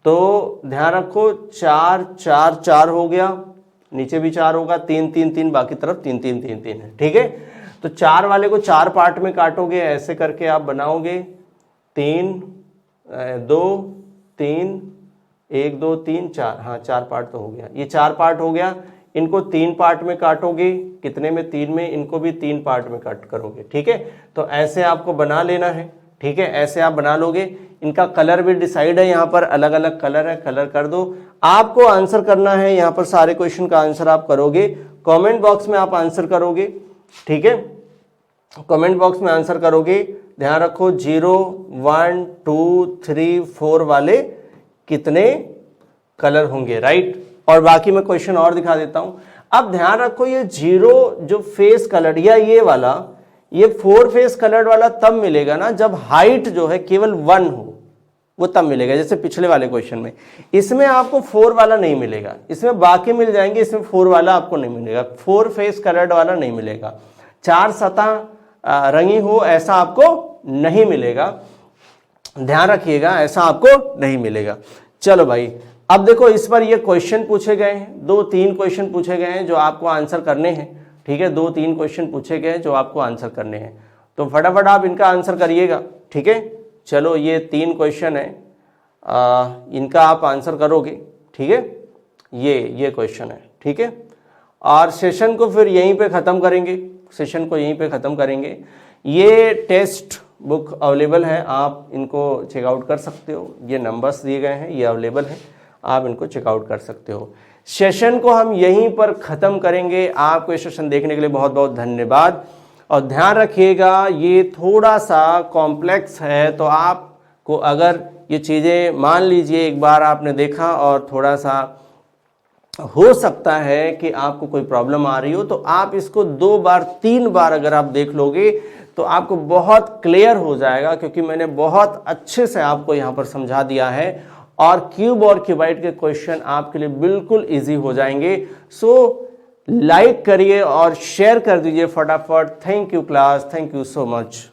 तो ध्यान रखो 4 4 4 हो गया, नीचे भी 4 होगा, 3 3 3, बाकी तरफ 3 3 3 3 है, ठीक है। तो 4 वाले को 4 पार्ट में काटोगे, ऐसे करके आप बनाओगे 3 2 3 1 2 3 4, हाँ 4 पार्ट तो हो गया, ये 4 पार्ट हो गया। इनको 3 पार्ट में काटोगे, कितने में? 3 में। इनको भी 3 पार्ट में कट करोगे, ठीक है। तो ऐसे आपको बना लेना है, ठीक है, ऐसे आप बना लोगे। इनका कलर भी डिसाइड है, यहाँ पर अलग अलग कलर है, कलर कर दो। आपको आंसर करना है, यहाँ पर सारे क्वेश्चन का आंसर आप करोगे, कमेंट बॉक्स में आप आंसर करोगे, ठीक है, कमेंट बॉक्स में आंसर करोगे। ध्यान रखो 0 1 2 3 4 वाले कितने कलर होंगे, राइट। और बाकी मैं क्वेश्चन और दिखा देता हूं। अब ध्यान रखो, ये 0 जो फेस कलर या ये वाला, ये 4 फेस कलर वाला तब मिलेगा ना जब हाइट जो है केवल 1 हो, वो तब मिलेगा, जैसे पिछले वाले क्वेश्चन में। इसमें आपको 4 वाला नहीं मिलेगा, इसमें बाकी मिल जाएंगे, इसमें 4 वाला आपको नहीं मिलेगा, 4 फेस कलर्ड वाला नहीं मिलेगा। 4 सतह रंगी हो ऐसा आपको नहीं मिलेगा, ध्यान रखिएगा, ऐसा आपको नहीं मिलेगा। चलो भाई, अब देखो इस पर ये क्वेश्चन पूछे गए हैं, 2-3 क्वेश्चन पूछे गए हैं जो आपको आंसर करने हैं, ठीक है, 2-3 क्वेश्चन पूछे गए हैं जो आपको आंसर करने हैं। तो फटाफट आप इनका आंसर करिएगा, ठीक है। चलो ये 3 क्वेश्चन है, इनका आप आंसर करोगे, ठीक है, ये क्वेश्चन है, ठीक है। और सेशन को फिर यहीं पे ख़त्म करेंगे, सेशन को यहीं पे ख़त्म करेंगे। ये टेस्ट बुक अवेलेबल है, आप इनको चेकआउट कर सकते हो, ये नंबर्स दिए गए हैं, ये अवेलेबल है, आप इनको चेकआउट कर सकते हो। सेशन को हम यहीं पर ख़त्म करेंगे। आपको ये सेशन देखने के लिए बहुत बहुत धन्यवाद, और ध्यान रखिएगा ये थोड़ा सा कॉम्प्लेक्स है, तो आपको अगर ये चीज़ें मान लीजिए एक बार आपने देखा और थोड़ा सा हो सकता है कि आपको कोई प्रॉब्लम आ रही हो, तो आप इसको 2 बार 3 बार अगर आप देख लोगे तो आपको बहुत क्लियर हो जाएगा, क्योंकि मैंने बहुत अच्छे से आपको यहां पर समझा दिया है और क्यूब और क्यूबाइड के क्वेश्चन आपके लिए बिल्कुल इजी हो जाएंगे। सो लाइक करिए और शेयर कर दीजिए फटाफट। Thank you class, thank you so much.